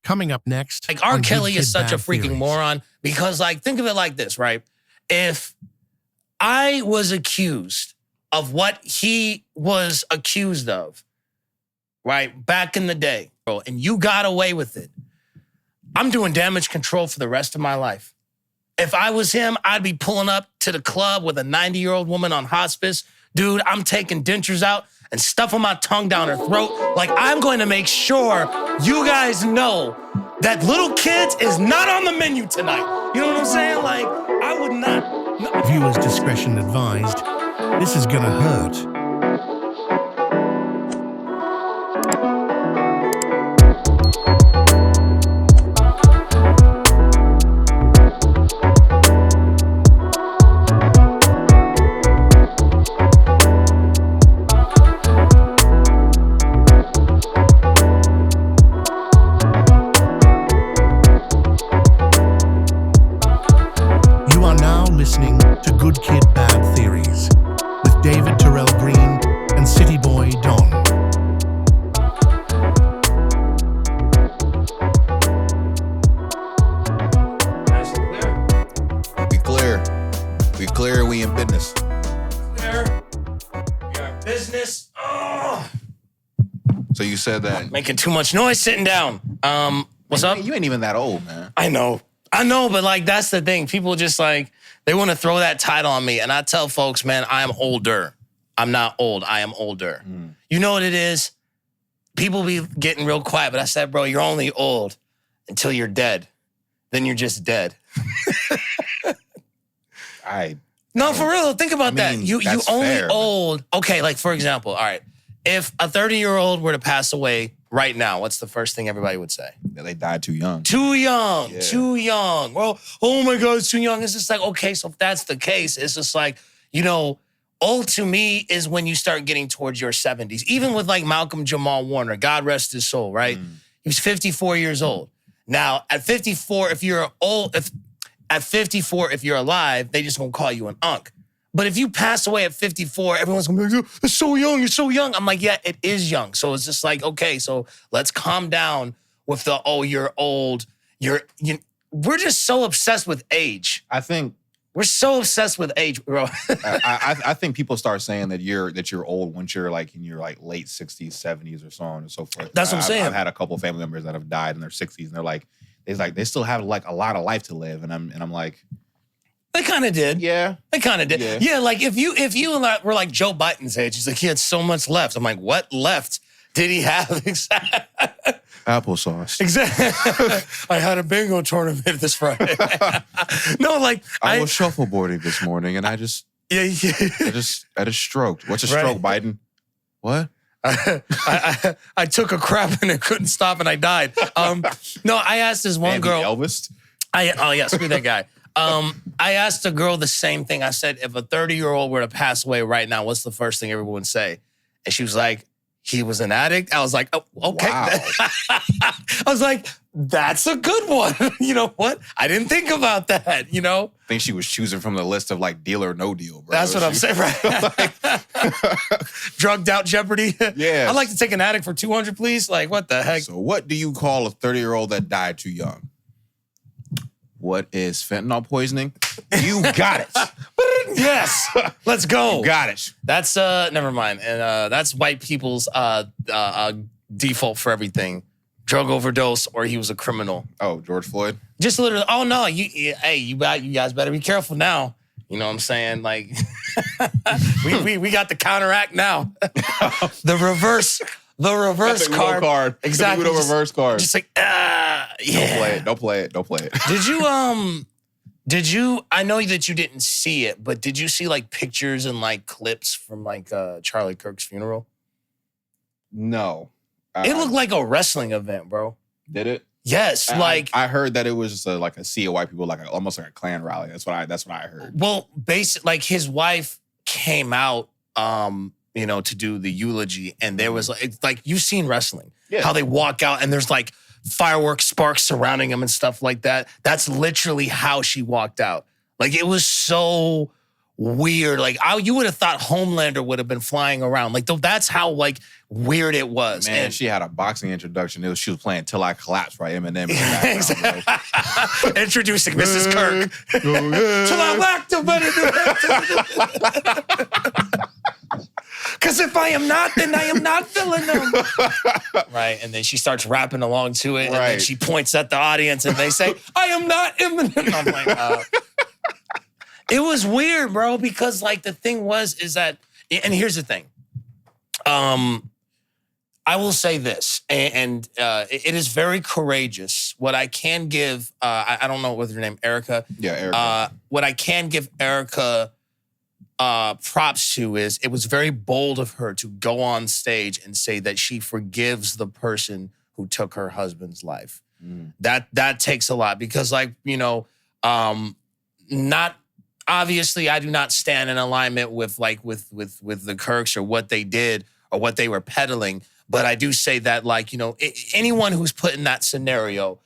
Coming up next. Like, R. on Kelly Good is Kid, such a Bad freaking Theories. moron because, like, think of it like this, right? If I was accused of what he was accused of, right, back in the day, bro, and you got away with it, I'm doing damage control for the rest of my life. If I was him, I'd be pulling up to the club with a 90-year-old woman on hospice. Dude, I'm taking dentures out and stuffing my tongue down her throat. Like, I'm going to make sure you guys know that little kids is not on the menu tonight. You know what I'm saying? Like, I would not. Viewers' discretion advised. This is gonna hurt. You are now listening to Good Kid, Bad Theories with David Terrell Green and Cityy'Boi Don. Nice and clear. We clear, we in business. Clear. We are in business. Oh, So you said that. making too much noise sitting down. What's up? You ain't even that old, man. I know, but like that's the thing. People just like they want to throw that title on me, and I tell folks, man, I am older. I'm not old. I am older. You know what it is? People be getting real quiet, but I said, bro, you're only old until you're dead. Then you're just dead. No, for real. Think about that. You that's only fair, old. Okay, like for example, all right. If a 30-year-old were to pass away right now, what's the first thing everybody would say? They died too young. Too young, Yeah. too young. Well, oh my God, it's too young. It's just like, okay, so if that's the case, it's just like, you know, old to me is when you start getting towards your 70s. Even with like Malcolm Jamal Warner, God rest his soul, right? He was 54 years old. Now, at 54, if you're old, at 54, if you're alive, they just gonna call you an unk. But if you pass away at 54, everyone's gonna be like, it's so young, you're so young. I'm like, yeah, it is young. So it's just like, okay, so let's calm down with the, oh, you're old. We're just so obsessed with age. I think We're so obsessed with age, bro. I think people start saying that you're old once you're like in your like late 60s, 70s, or so on and so forth. That's what I'm saying. I've had a couple of family members that have died in their 60s, and they're like, they still have like a lot of life to live, and I'm like, They kind of did. yeah. They kind of did. Yeah. Yeah, like if you and I were like Joe Biden's age, he's like, he had so much left. I'm like, what left did he have? Applesauce. Exactly. I had a bingo tournament this Friday. No, like I was shuffleboarding this morning, and I just stroked. What's a stroke, Biden? What? I took a crap and it couldn't stop and I died. No, I asked this one Andy girl. Elvis? Oh yeah, screw that guy. I asked a girl the same thing. I said, if a 30-year-old were to pass away right now, what's the first thing everyone would say? And she was like, he was an addict. I was like, oh, okay. Wow. I was like, that's a good one. You know what? I didn't think about that, you know? I think she was choosing from the list of like deal or no deal, bro. That's what I'm saying, right? Drugged out Jeopardy. Yeah. I'd like to take an addict for 200, please. Like, what the heck? So what do you call a 30-year-old that died too young? What is fentanyl poisoning? You got it. Yes. Let's go. You got it. That's never mind. And that's white people's default for everything. Drug overdose or he was a criminal. Oh, George Floyd? Just literally, oh no, you guys better be careful now. You know what I'm saying? Like we got the counteract now. The reverse card. Exactly. The reverse card. Just like yeah. Don't play it. Did you I know that you didn't see it, but did you see like pictures and like clips from like Charlie Kirk's funeral? No. It looked like a wrestling event, bro. Did it? Yes, like I heard that it was just like a sea of white people, like almost like a Klan rally. That's what I heard. well, like his wife came out, you know, to do the eulogy, and there was like you've seen wrestling, how they walk out and there's like fireworks, sparks surrounding them and stuff like that. That's literally how she walked out. Like it was so weird. Like you would have thought Homelander would have been flying around. Like that's how like weird it was. Man, and she had a boxing introduction. She was playing "Till I Collapse" by Eminem in the background. Introducing Mrs. Kirk. Till I whacked him. Because if I am not, then I am not feeling them. Right, and then she starts rapping along to it, and then she points at the audience, and they say, "I am not Eminem." I'm like, it was weird, bro, because like the thing is that, and here's the thing. I will say this, and it is very courageous. What I can give, I don't know what's her name, Erica. Yeah, Erica. What I can give Erica props to is it was very bold of her to go on stage and say that she forgives the person who took her husband's life. That takes a lot because, like, not obviously I do not stand in alignment with the Kirks or what they did or what they were peddling. But I do say that, like, anyone who's put in that scenario,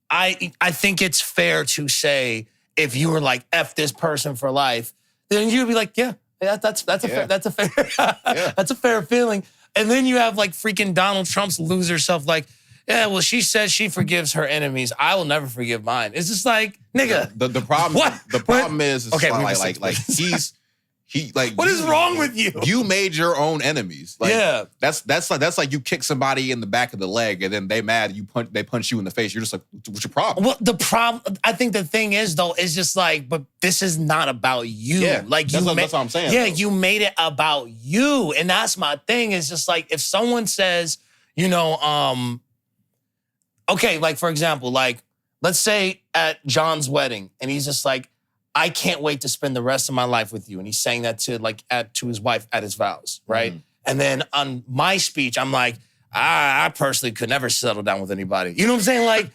I think it's fair to say if you were like F this person for life, then you'd be like, yeah, that's a fair feeling. And then you have like freaking Donald Trump's loser self, like, yeah, well, she says she forgives her enemies. I will never forgive mine. It's just like, nigga. The problem. What? The problem is okay, like what is wrong with you? You made your own enemies. Like, yeah, that's like you kick somebody in the back of the leg and then they mad. They punch you in the face. You're just like, what's your problem? Well, the problem. I think the thing is though, is just like, but this is not about you. Yeah, like that's what I'm saying. Yeah, though. you made it about you, and that's my thing. Is just like if someone says, okay, like for example, like let's say at John's wedding, and he's just like, I can't wait to spend the rest of my life with you. And he's saying that to his wife at his vows, right? And then on my speech, I'm like, I personally could never settle down with anybody. You know what I'm saying? Like,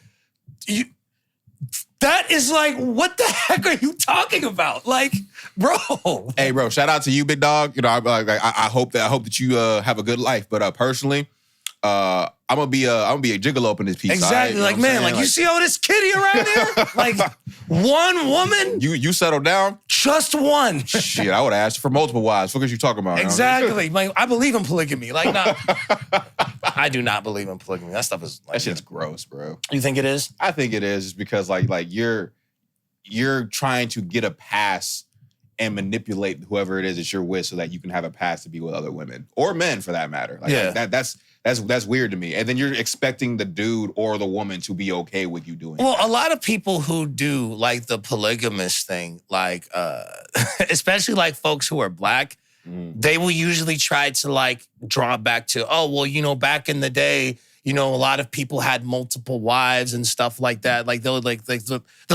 that is like, what the heck are you talking about? Like, bro. Hey, bro, shout out to you, big dog. I hope that you have a good life. But personally, I'm gonna be a gigolo up in this piece. Exactly, right? Like, man, like you see all this kitty around here? Like, one woman? You settle down? Just one. Shit, I would have asked you for multiple wives. What are you talking about? Exactly. Like, I believe in polygamy. Like, no, I do not believe in polygamy. That stuff is like, that shit's gross, bro. You think it is? I think it is just because like you're trying to get a pass and manipulate whoever it is that you're with so that you can have a pass to be with other women or men for that matter. Like, that's weird to me. And then you're expecting the dude or the woman to be okay with you doing Well, a lot of people who do like the polygamous thing, like especially like folks who are black, they will usually try to like draw back to, oh, well, back in the day, a lot of people had multiple wives and stuff like that. Like they'll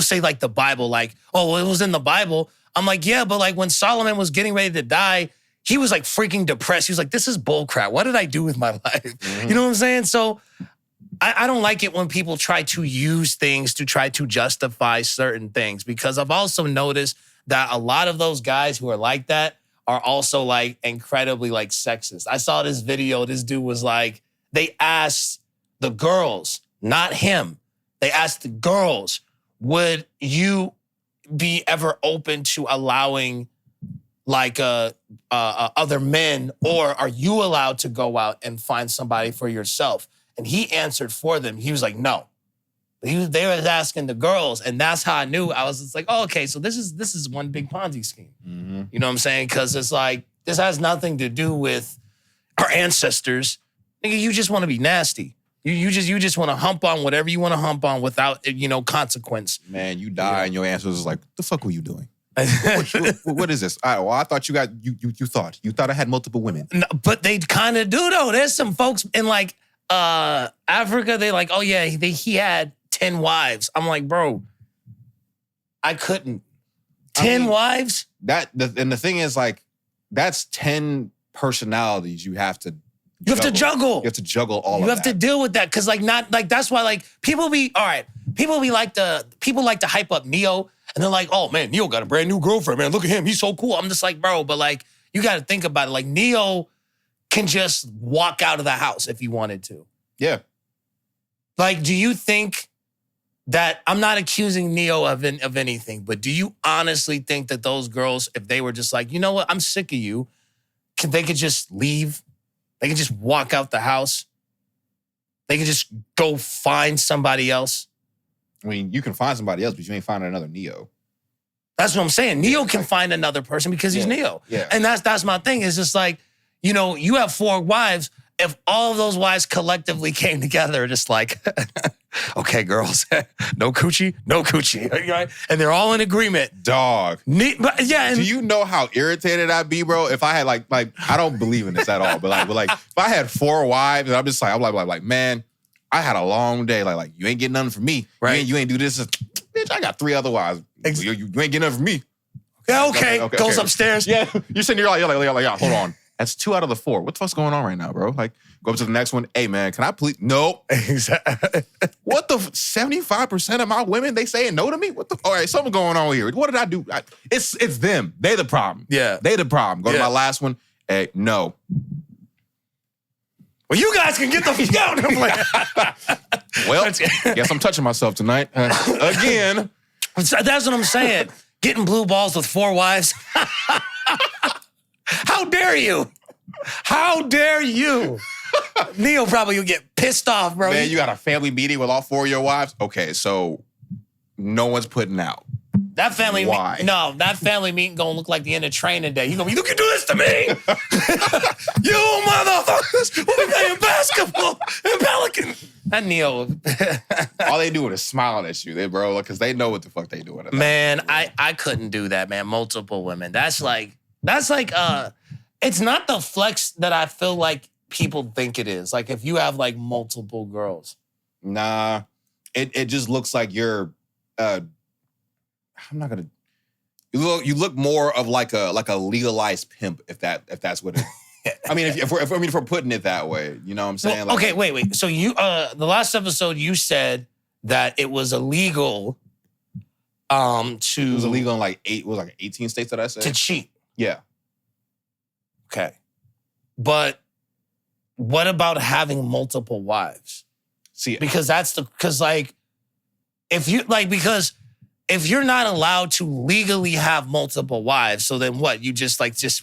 say like the Bible, like, oh, well, it was in the Bible. I'm like, yeah, but like when Solomon was getting ready to die, he was like freaking depressed. He was like, this is bullcrap. What did I do with my life? You know what I'm saying? So I don't like it when people try to use things to try to justify certain things, because I've also noticed that a lot of those guys who are like that are also like incredibly like sexist. I saw this video. This dude was like, they asked the girls, not him. They asked the girls, would you be ever open to allowing like other men, or are you allowed to go out and find somebody for yourself? And he answered for them. He was like, no. They were asking the girls, and that's how I knew. I was just like, oh, okay, so this is one big Ponzi scheme. You know what I'm saying? Because it's like, this has nothing to do with our ancestors. Nigga, you just want to be nasty. You just want to hump on whatever you want to hump on without, consequence. Man, you die and your answer was like, the fuck were you doing? What is this? I thought you thought I had multiple women. No, but they kind of do though. There's some folks in like Africa. They like, oh yeah, he had 10 wives. I'm like, bro, I couldn't. 10 wives. And the thing is, like, that's 10 personalities you have to. You have to juggle. You have to juggle all of that. You have to deal with that because, like, not like that's why, like, people like to hype up Neo. And they're like, oh, man, Neo got a brand new girlfriend, man. Look at him. He's so cool. I'm just like, bro, but like, you got to think about it. Like, Neo can just walk out of the house if he wanted to. Yeah. Like, do you think that I'm not accusing Neo of anything, but do you honestly think that those girls, if they were just like, you know what, I'm sick of you, they could just leave? They could just walk out the house? They could just go find somebody else? I mean, you can find somebody else, but you ain't finding another Neo. That's what I'm saying. Neo can find another person because he's Neo. Yeah. And that's my thing. It's just like, you know, you have 4 wives. If all of those wives collectively came together, just like, okay, girls, no coochie, right? And they're all in agreement. Dog. Yeah. Do you know how irritated I'd be, bro? If I had like I don't believe in this at all, but like if I had 4 wives and I'm just like, I'm like, man, I had a long day. Like you ain't getting nothing from me. Right. You ain't do this. Bitch, I got 3 other wives. You ain't getting nothing from me. Yeah, okay. Goes upstairs. Yeah. You're sitting here like, yeah, hold on. That's 2 out of the 4. What the fuck's going on right now, bro? Like, go up to the next one. Hey, man, can I please? Nope. Exactly. What the 75% of my women, they saying no to me? What the? All right, something going on here. What did I do? It's them. They the problem. Yeah. They the problem. Go to my last one. Hey, no. Well, you guys can get the fuck out. I'm like, well, guess I'm touching myself tonight. Again. That's what I'm saying. Getting blue balls with 4 wives. How dare you? How dare you? Neo probably will get pissed off, bro. Man, you got a family meeting with all 4 of your wives? Okay, so no one's putting out. That family that family meeting gonna look like the end of training day. You gonna be, you can do this to me? You motherfuckers, we'll be playing basketball in Pelican. That Neo. All they doing is smiling at you, bro, because they know what the fuck they doing. Man, I couldn't do that, man. Multiple women. That's like it's not the flex that I feel like people think it is. Like if you have like multiple girls. Nah, it just looks like you're I'm not gonna. You look more of like a legalized pimp if that's what it. I mean, if we're putting it that way, you know what I'm saying? Well, okay, wait. So you the last episode you said that it was illegal. It was illegal in like 18 states that I said to cheat. Yeah. Okay, but what about having multiple wives? See, because if you're not allowed to legally have multiple wives, so then what? You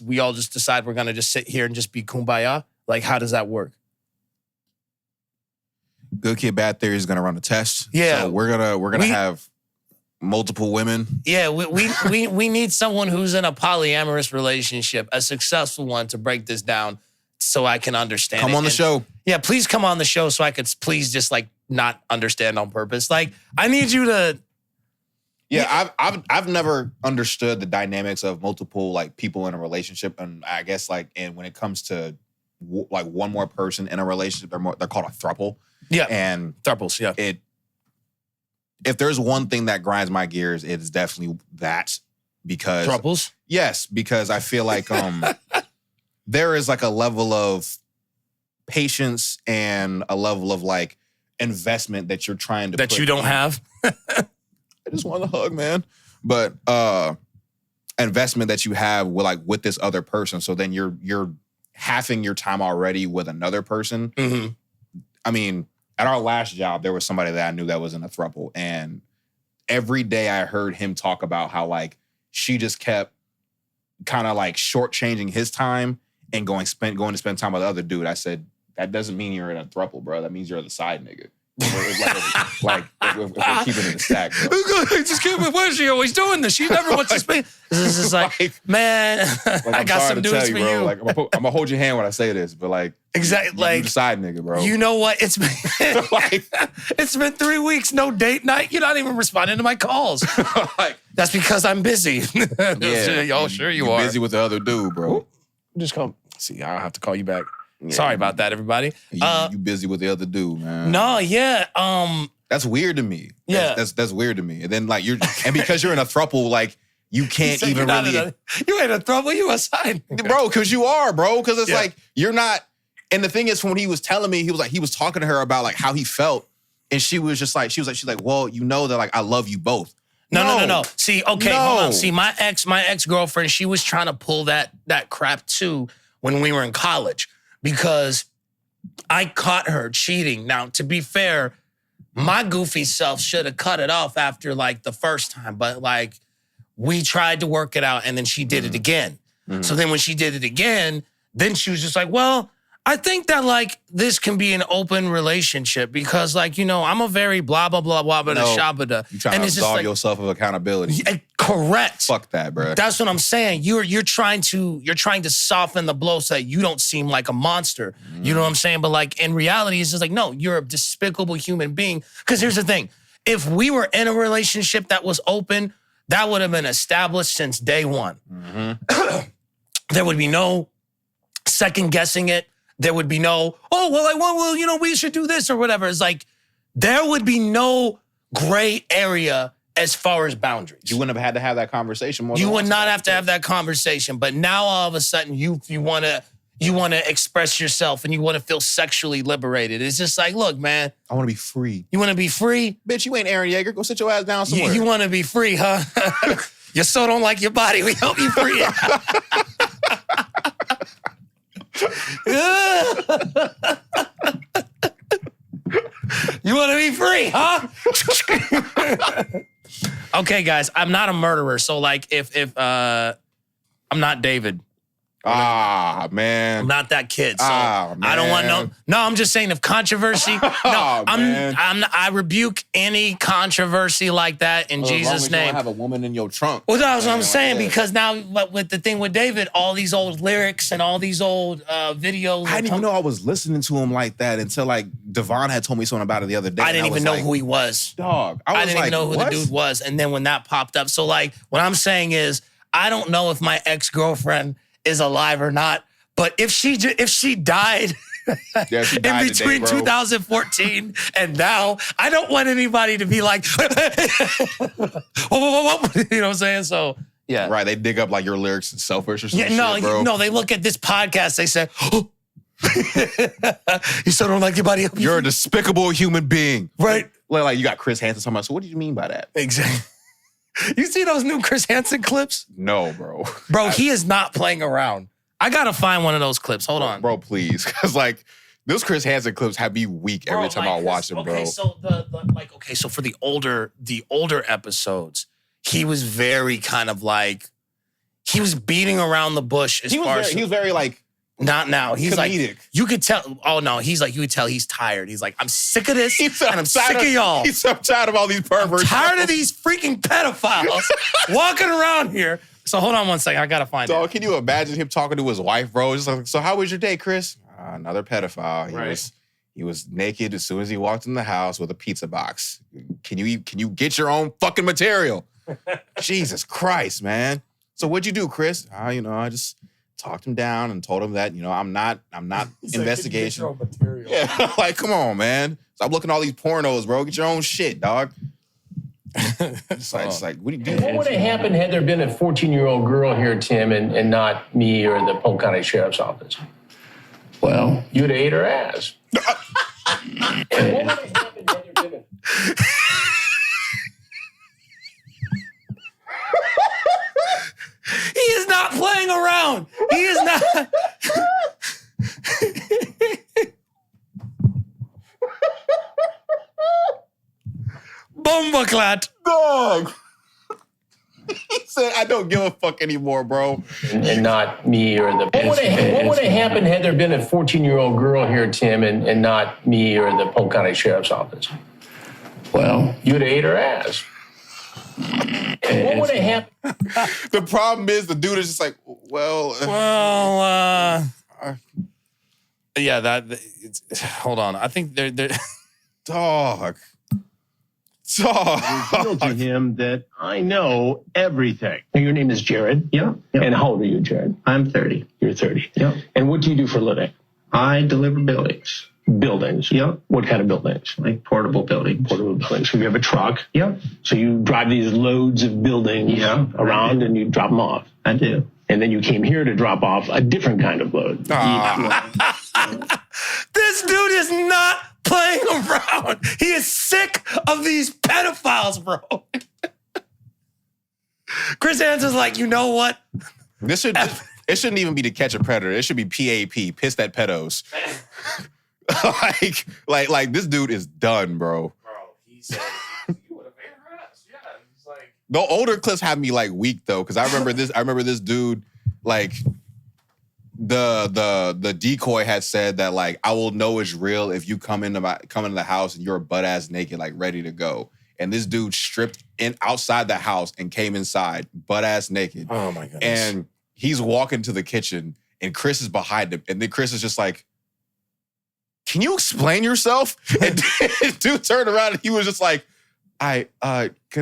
we all just decide we're gonna just sit here and just be kumbaya? Like, how does that work? Good Kid, Bad Theory is gonna run a test. Yeah, so we're gonna have multiple women. Yeah, we need someone who's in a polyamorous relationship, a successful one, to break this down so I can understand. Come on the show. Yeah, please come on the show so I could please just like not understand on purpose. Like, I need you to. Yeah, I've never understood the dynamics of multiple like people in a relationship, and I guess and when it comes to like one more person in a relationship, they're called a throuple. Yeah, and throuples. Yeah, if there's one thing that grinds my gears, it's definitely that because throuples. Yes, because I feel like there is like a level of patience and a level of like investment that you're trying to that you don't have. I just want to hug, man. But investment that you have with this other person. So then you're halving your time already with another person. Mm-hmm. I mean, at our last job, there was somebody that I knew that was in a throuple. And every day I heard him talk about how like she just kept kind of like shortchanging his time and going to spend time with the other dude. I said, that doesn't mean you're in a throuple, bro. That means you're the side nigga. If we're keeping it a stack. Just keep it. Why is she always doing this? She never wants to speak. This is like, man, I got some dudes for you. Like, I'm gonna hold your hand when I say this, but like, exactly, you the side nigga, bro. You know what? It's been it's been 3 weeks, no date night. You're not even responding to my calls. That's because I'm busy. Yeah, sure you you're are. Busy with the other dude, bro. Just come. See, I'll have to call you back. Yeah. Sorry about that, everybody. You busy with the other dude, man. No, yeah. That's weird to me. Yeah. That's weird to me. And then like because you're in a throuple, like you can't even really. You ain't a throuple, you a side. Bro, because you are, bro. Because it's like you're not. And the thing is, when he was telling me, he was talking to her about like how he felt. And she was like, well, you know that like I love you both. No. See, okay, hold on. See, my ex-girlfriend, she was trying to pull that crap too when we were in college. Because I caught her cheating. Now, to be fair, my goofy self should have cut it off after like the first time, but like we tried to work it out and then she did it again. So then when she did it again, then she was just like, well, I think that like this can be an open relationship because like, you know, I'm a very blah, blah, blah, blah, blah, shabada. You trying to absolve yourself of accountability. Yeah, correct. Fuck that, bro. That's what I'm saying. You're trying to soften the blow so that you don't seem like a monster. You know what I'm saying? But like in reality, it's just like, no, you're a despicable human being. Because here's the thing. If we were in a relationship that was open, that would have been established since day one. There would be no second guessing it. There would be no, you know, we should do this or whatever. It's like, there would be no gray area as far as boundaries. You wouldn't have had to have that conversation. You would not have to have that conversation. But now all of a sudden you want to express yourself and you want to feel sexually liberated. It's just like, look, man. I want to be free. You want to be free? Bitch, you ain't Aaron Yeager. Go sit your ass down somewhere. You want to be free, huh? You so don't like your body. We help you free it. You want to be free, huh? Okay, guys, I'm not a murderer. So like if I'm not David. Man. I'm not that kid. So man. I don't want no, I'm just saying if controversy. I rebuke any controversy like that in Jesus' name. You don't have a woman in your trunk. Well, that's what I'm saying, because now with the thing with David, all these old lyrics and all these old videos. I didn't even know I was listening to him like that until like Devon had told me something about it the other day. I didn't even know who he was. Dog. I didn't even know who the dude was. And then when that popped up, so like what I'm saying is I don't know if my ex-girlfriend is alive or not, but if she died, yeah, she died in between today, 2014 and now, I don't want anybody to be like, you know what I'm saying? So yeah, right. They dig up like your lyrics and selfish or something. Yeah, shit, bro. No, they look at this podcast. They say, oh, you still don't like your body. You're a despicable human being, right? Like you got Chris Hansen talking about. So what do you mean by that? Exactly. You see those new Chris Hansen clips? No, bro. Bro, he is not playing around. I gotta find one of those clips. Hold on. Bro, please. Because like those Chris Hansen clips have me weak every time I watch them, bro. Okay, so so for the older episodes, he was very kind of like, he was beating around the bush he was very like, not now. He's comedic. Like, you could tell. Oh no, he's like, you could tell he's tired. He's like, I'm sick of this, and I'm sick of y'all. He's so tired of all these perverts. I'm tired of these freaking pedophiles walking around here. So hold on one second. I gotta find it. Can you imagine him talking to his wife, bro? Just like, so how was your day, Chris? Another pedophile. He was naked as soon as he walked in the house with a pizza box. Can you get your own fucking material? Jesus Christ, man. So what'd you do, Chris? I just talked him down and told him that, I'm not investigation. Yeah, like, come on, man. Stop looking at all these pornos, bro. Get your own shit, dog. It's like, what do you do? What would have happened had there been a 14-year-old girl here, Tim, and not me or the Polk County Sheriff's Office? Well, you'd have ate her ass. And what would have happened had there been He is not playing around. He is not. Bombaclat. Dog. He said, I don't give a fuck anymore, bro. And not me or the... What would have happened had there been a 14-year-old girl here, Tim, and not me or the Polk County Sheriff's Office? Well, you'd have ate her ass. And what would have happened? The problem is the dude is just like, hold on. I think they're dog. Revealed to him that I know everything. Your name is Jared? Yeah. And how old are you, Jared? I'm 30. You're 30. Yeah. And what do you do for a living? I deliver buildings. Buildings? Yep. What kind of buildings? Like portable buildings. Portable buildings. So you have a truck? Yep. So you drive these loads of buildings around and you drop them off? I do. And then you came here to drop off a different kind of load. This dude is not playing around. He is sick of these pedophiles, bro. Chris Hansen's like, you know what? It shouldn't even be to catch a predator. It should be PAP, pissed at pedos. like this dude is done, bro. said, you would have made her ass. Yeah. It's like, the older clips have me like weak though, because I remember this dude, like the decoy had said that like, I will know it's real if you come into the house and you're butt ass naked, like ready to go. And this dude stripped in outside the house and came inside butt ass naked. oh my goodness. And he's walking to the kitchen and Chris is behind him. And then Chris is just like, can you explain yourself? And dude turned around and he was just like, can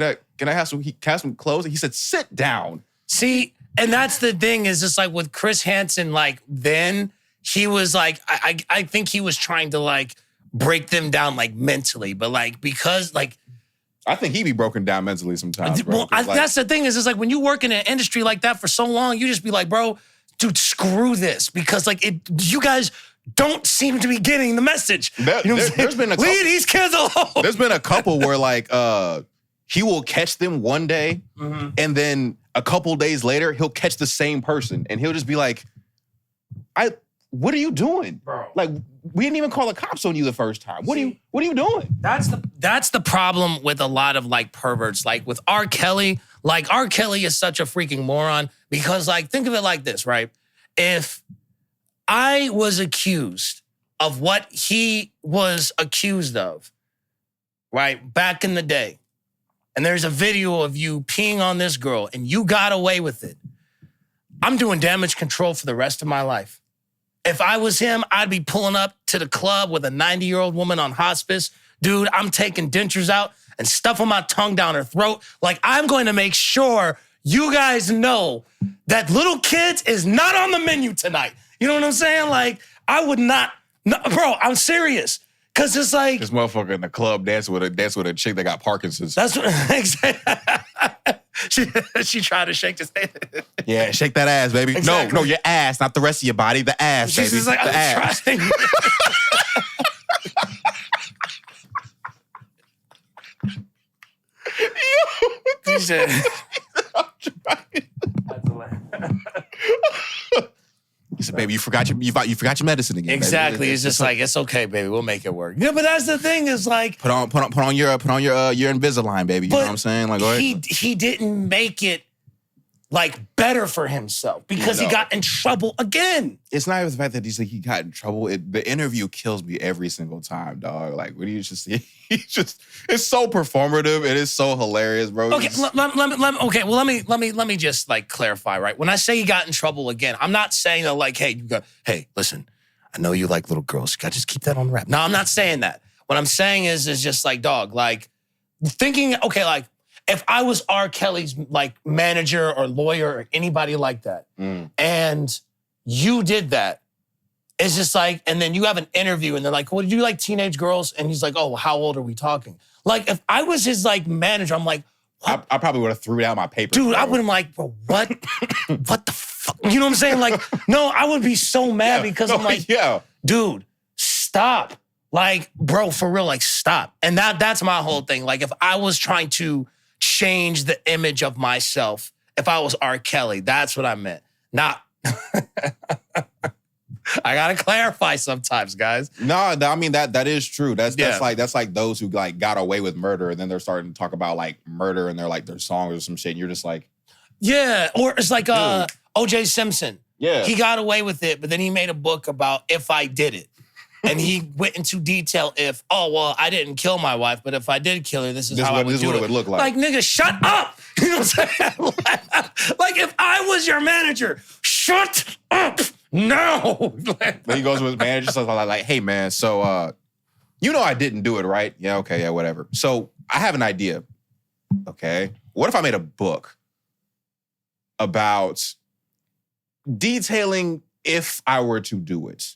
I have some clothes? And he said, sit down. See, and that's the thing is just like with Chris Hansen, like then he was like, I think he was trying to like break them down like mentally, but like because like, I think he'd be broken down mentally sometimes, bro. well, Like, that's the thing is like when you work in an industry like that for so long, you just be like, bro, dude, screw this because like you guys don't seem to be getting the message. You know what I'm saying? There's been a couple, leave these kids alone. there's been a couple where like he will catch them one day and then a couple days later he'll catch the same person and he'll just be like, what are you doing? Bro. Like we didn't even call the cops on you the first time. What are you doing? That's the problem with a lot of like perverts. Like with R. Kelly, like R. Kelly is such a freaking moron because like think of it like this, right? If I was accused of what he was accused of, right, back in the day, and there's a video of you peeing on this girl and you got away with it, I'm doing damage control for the rest of my life. If I was him, I'd be pulling up to the club with a 90-year-old woman on hospice. Dude, I'm taking dentures out and stuffing my tongue down her throat. Like, I'm going to make sure you guys know that little kids is not on the menu tonight. You know what I'm saying? Like, I would not, no, bro, I'm serious. Cause it's like This motherfucker in the club dancing with a chick that got Parkinson's. that's what exactly. she tried to shake his head. Yeah, shake that ass, baby. Exactly. No, your ass, not the rest of your body. The ass, She's baby. just like, the I'm ass. trying. He said, He said, "Baby, you forgot your medicine again." exactly. Baby. It's just like, it's okay, baby. We'll make it work. Yeah, but that's the thing is like, put on your Invisalign, baby. You know what I'm saying? Like, go ahead. he didn't make it like better for himself because he No. got in trouble again. It's not even the fact that he got in trouble. The interview kills me every single time, dog. Like, when you just see, it's so performative. It is so hilarious, bro. Okay, let me just like clarify, right? When I say he got in trouble again, I'm not saying that like, hey, listen, I know you like little girls. You gotta just keep that on the wrap. No, I'm not saying that. What I'm saying is just like, dog, like thinking, okay, like if I was R. Kelly's like manager or lawyer or anybody like that, and you did that, it's just like, and then you have an interview and they're like, well, do you like teenage girls? And he's like, oh, how old are we talking? Like, if I was his like manager, I'm like, I probably would have threw down my paper. dude, bro. I would have like, bro, what? What the fuck? You know what I'm saying? Like, no, I would be so mad because I'm like, dude, stop. Like, bro, for real, like, stop. And that's my whole thing. Like, if I was trying to change the image of myself, if I was R. Kelly, that's what I meant. Not, I gotta clarify sometimes, guys. No, I mean that is true. That's Yeah. like those who like got away with murder and then they're starting to talk about like murder and they're like their songs or some shit. And you're just like, Yeah, or it's like O.J. Simpson. yeah, He got away with it, but then he made a book about if I did it. And he went into detail I didn't kill my wife, but if I did kill her, this is how I would do it. This is what it would look like. Like, nigga, shut up. You know what I'm saying? Like, if I was your manager, shut up. No. Then he goes to his manager, so like, hey man, so you know I didn't do it, right? Yeah, okay, yeah, whatever. So I have an idea. Okay. What if I made a book about detailing if I were to do it?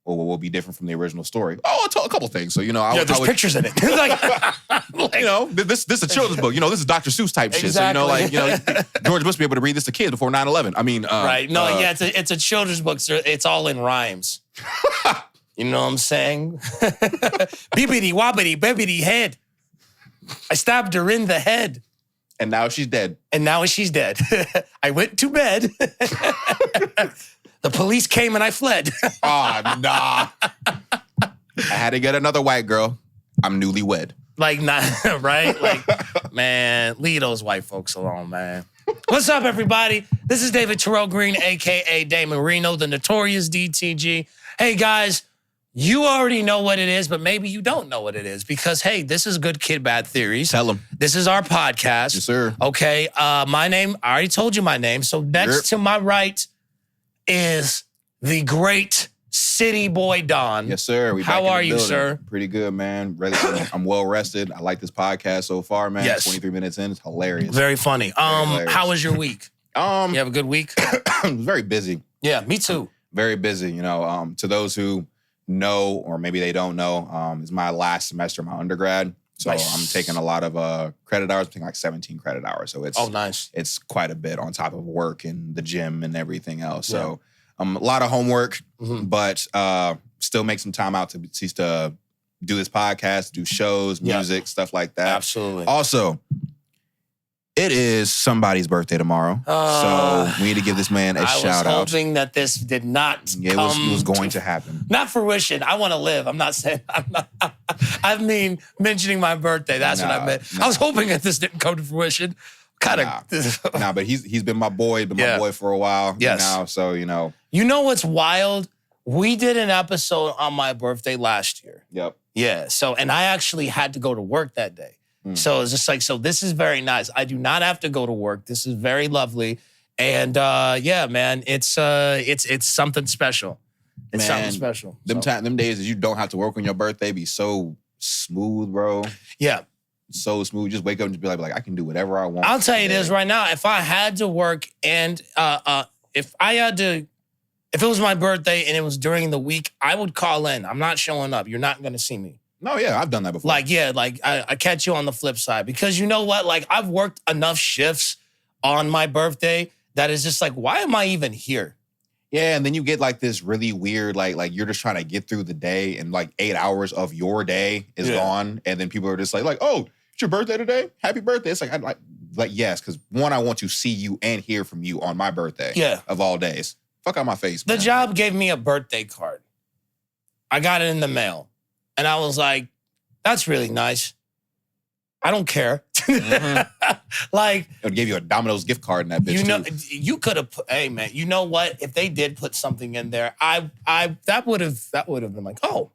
Or what will be different from the original story? Oh, a couple things. So, you know, there's pictures in it. Like, you know, this is a children's book. You know, this is Dr. Seuss type shit. So, George Bush be able to read this to kids before 9/11. I mean, right. No, it's a children's book. So it's all in rhymes. You know what I'm saying? Bibbidi wobbidi bibbidi head. I stabbed her in the head. And now she's dead. I went to bed. The police came and I fled. Oh, nah. I had to get another white girl. I'm newlywed. Like, not, right? Like, man, leave those white folks alone, man. What's up, everybody? This is David Terrell Green, a.k.a. Damon Reno, the notorious DTG. Hey, guys, you already know what it is, but maybe you don't know what it is because, hey, this is Good Kid, Bad Theories. Tell them. This is our podcast. Yes, sir. Okay, my name, I already told you my name. So next to my right is the great Cityy'Boi Don. Yes, sir. How are you, sir? Pretty good, man. I'm well rested. I like this podcast so far, man. Yes. 23 minutes in, it's hilarious. Very funny. hilarious. How was your week? You have a good week? Very busy. Yeah, me too. Very busy. You know, to those who know, or maybe they don't know, it's my last semester of my undergrad. So Nice. I'm taking a lot of credit hours. I'm taking like 17 credit hours. So it's Nice. It's quite a bit on top of work and the gym and everything else. So a lot of homework, but still make some time out to do this podcast, do shows, music, stuff like that. Absolutely. Also, it is somebody's birthday tomorrow. So we need to give this man a shout out. I was hoping that this did not It was going to happen. Not fruition. I want to live. I'm not saying, I mean, mentioning my birthday. That's what I meant. I was hoping that this didn't come to fruition. Kind of. Nah, but he's been my boy. Been my boy for a while now. So, you know. You know what's wild? We did an episode on my birthday last year. Yep. Yeah. So, and I actually had to go to work that day. So it's just like, so this is very nice. I do not have to go to work. This is very lovely. And yeah, man, it's something special. It's something special. Them days that you don't have to work on your birthday be so smooth, bro. Yeah. So smooth. Just wake up and just be like, I can do whatever I want. I'll tell you this right now. If I had to work and if it was my birthday and it was during the week, I would call in. I'm not showing up. You're not going to see me. No, yeah, I've done that before. I catch you on the flip side because you know what? Like, I've worked enough shifts on my birthday that is just like, why am I even here? Yeah, and then you get like this really weird, like you're just trying to get through the day and like 8 hours of your day is gone. And then people are just like, oh, it's your birthday today? Happy birthday. It's like, yes, because one, I want to see you and hear from you on my birthday of all days. Fuck out my face, man. The job gave me a birthday card. I got it in the mail. And I was like, that's really nice. I don't care. Like, it gave you a Domino's gift card in that bitch. You know, too. you could have put, hey man, you know what? If they did put something in there, that would have been like, oh,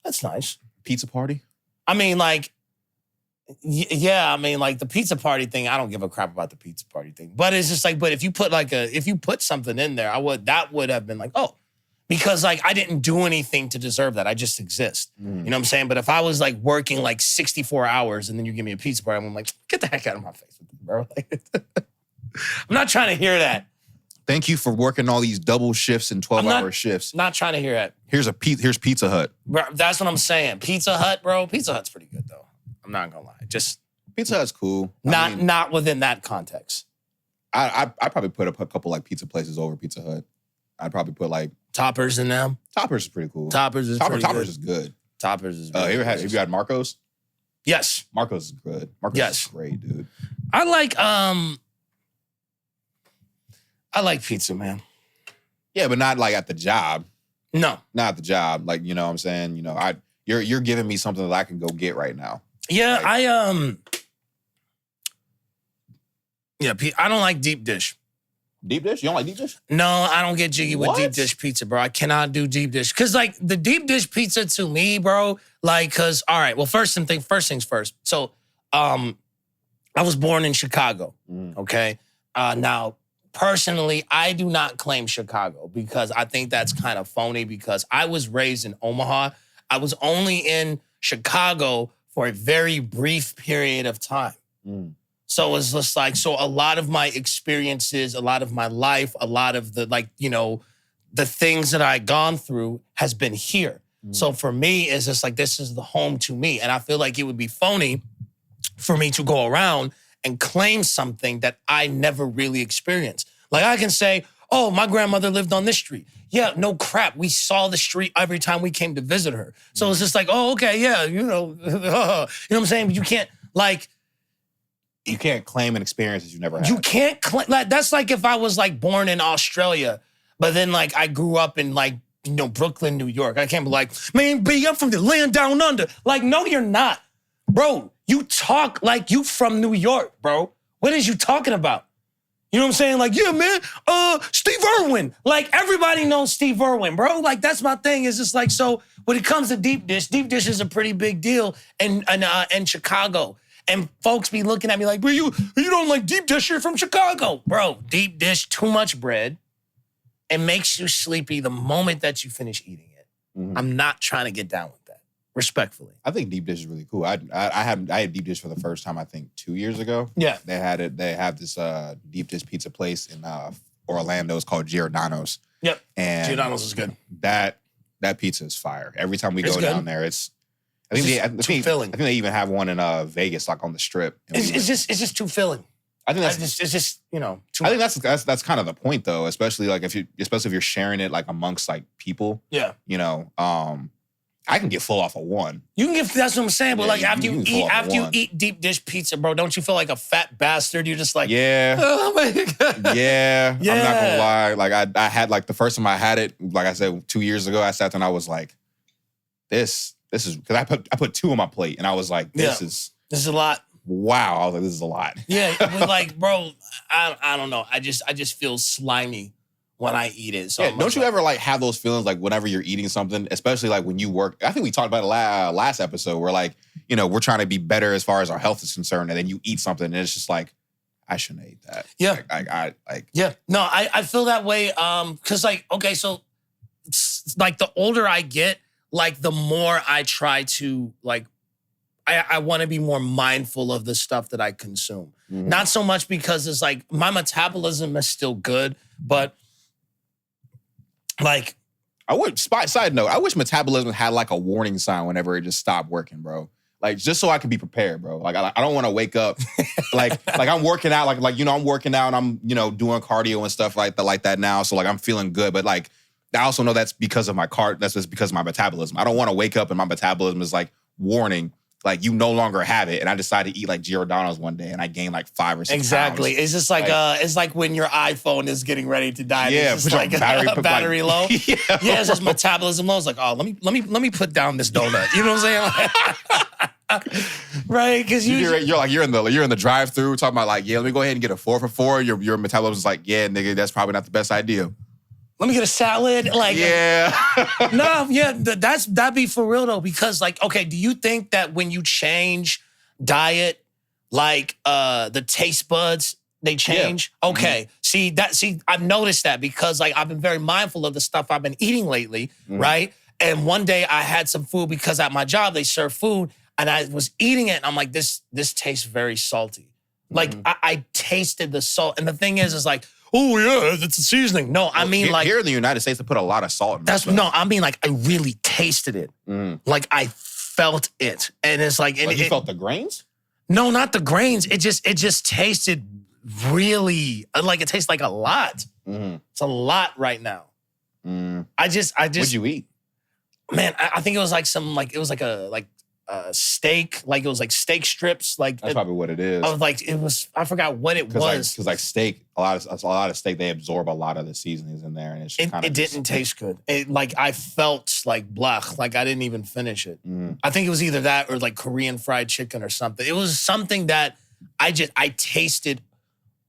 that's nice. Pizza party? I mean, like, yeah, I mean, like the pizza party thing, I don't give a crap about the pizza party thing. But it's just like, but if you put something in there, that would have been like, oh. Because, like, I didn't do anything to deserve that. I just exist. You know what I'm saying? But if I was, like, working, like, 64 hours and then you give me a pizza party, I'm like, get the heck out of my face with you, bro. Like, I'm not trying to hear that. Thank you for working all these double shifts and 12-hour shifts. Not trying to hear that. Here's Pizza Hut. Bro, that's what I'm saying. Pizza Hut, bro. Pizza Hut's pretty good, though. I'm not going to lie. Just Pizza Hut's cool. Not within that context. I'd probably put a couple, like, pizza places over Pizza Hut. I'd probably put, like... Toppers in them. Toppers is pretty cool. Toppers is good. Toppers is good. Have you had Marco's? Yes. Marco's is good. Marco's is great, dude. I like pizza, man. Yeah, but not like at the job. No. Not at the job. Like, you know what I'm saying? You know, you're giving me something that I can go get right now. Yeah, like, I don't like deep dish. Deep dish? You don't like deep dish? No, I don't get jiggy with deep dish pizza, bro. I cannot do deep dish. Cause like the deep dish pizza to me, bro, like, cause all right, well, first things first. So I was born in Chicago. Okay. Now, personally, I do not claim Chicago because I think that's kind of phony because I was raised in Omaha. I was only in Chicago for a very brief period of time. So it's just like, so a lot of my experiences, a lot of my life, a lot of the, like, you know, the things that I've gone through has been here. So for me, it's just like, this is the home to me. And I feel like it would be phony for me to go around and claim something that I never really experienced. Like I can say, oh, my grandmother lived on this street. Yeah, no crap. We saw the street every time we came to visit her. So it's just like, oh, okay, yeah, you know, you know what I'm saying? But you can't, like, you can't claim an experience that you never had. You can't claim, like, that's like if I was like born in Australia, but then like I grew up in like, you know, Brooklyn, New York. I can't be like, man, B, I'm from the land down under. Like, no, you're not. bro, you talk like you from New York, bro. What is you talking about? You know what I'm saying? Like, yeah, man, Steve Irwin. Like, everybody knows Steve Irwin, bro. Like, that's my thing. It's just like, so when it comes to deep dish is a pretty big deal in Chicago. And folks be looking at me like, bro, you don't like deep dish, you're from Chicago. Bro, deep dish, too much bread. It makes you sleepy the moment that you finish eating it. Mm-hmm. I'm not trying to get down with that, respectfully. I think deep dish is really cool. I had deep dish for the first time, I think 2 years ago. Yeah. They had it. They have this deep dish pizza place in Orlando. It's called Giordano's. Yep. And Giordano's is good. That pizza is fire. Every time we go down there, I think they even have one in Vegas, like on the Strip. It's just too filling. I think it's just too much. I think that's kind of the point, though. Especially if you're sharing it like amongst like people. Yeah. You know, I can get full off of one. You can get, that's what I'm saying. But Yeah, like after you eat deep dish pizza, bro, don't you feel like a fat bastard? You're just like, yeah, oh my God. Yeah. I'm not gonna lie. Like I had like the first time I had it, like I said 2 years ago, I sat there and I was like, this is because I put 2 on my plate and I was like, this is a lot. Wow, I was like, this is a lot. Yeah, but like, bro, I don't know. I just feel slimy when I eat it. So yeah, don't you ever like have those feelings like whenever you're eating something, especially like when you work? I think we talked about it last episode where like, you know, we're trying to be better as far as our health is concerned, and then you eat something and it's just like, I shouldn't have ate that. Yeah. Yeah. No, I feel that way. Cause like, okay, so like the older I get, like the more I try to like, I want to be more mindful of the stuff that I consume. Mm-hmm. Not so much because it's like my metabolism is still good, but like, side note, I wish metabolism had like a warning sign whenever it just stopped working, bro. Like just so I could be prepared, bro. Like I don't want to wake up like I'm working out, like you know I'm working out, and I'm you know doing cardio and stuff like that now. So like I'm feeling good, but like I also know that's because of my that's just because of my metabolism. I don't want to wake up and my metabolism is like warning. Like you no longer have it, and I decided to eat like Giordano's one day, and I gained like 5 or 6 exactly. pounds. It's just like it's like when your iPhone is getting ready to die. Yeah, it's just like battery low. Yeah, it's just metabolism low. It's like, oh, let me put down this donut. You know what I'm saying? Right? Because you're in the drive-through talking about like, yeah, let me go ahead and get a 4 for $4. Your metabolism's like, yeah, nigga, that's probably not the best idea. Let me get a salad. Like, yeah. No, yeah, that'd be for real though. Because like, okay, do you think that when you change diet, like the taste buds, they change? Yeah. Okay. Mm-hmm. I've noticed that because like I've been very mindful of the stuff I've been eating lately, right? And one day I had some food because at my job they serve food and I was eating it and I'm like, this tastes very salty. Like I tasted the salt. And the thing is like, oh yeah, it's a seasoning. No, I mean like here in the United States, they put a lot of salt in that. I mean like I really tasted it. Like I felt it, and it's like you felt the grains. No, not the grains. It just tasted really like it tastes like a lot. It's a lot right now. I just. What'd you eat? Man, I think it was like a steak, like it was like steak strips, like that's probably what it is. I was like, I forgot what it was. Because like steak, a lot of steak, they absorb a lot of the seasonings in there, and it's just it didn't taste good. It like I felt like blech, like I didn't even finish it. I think it was either that or like Korean fried chicken or something. It was something that I tasted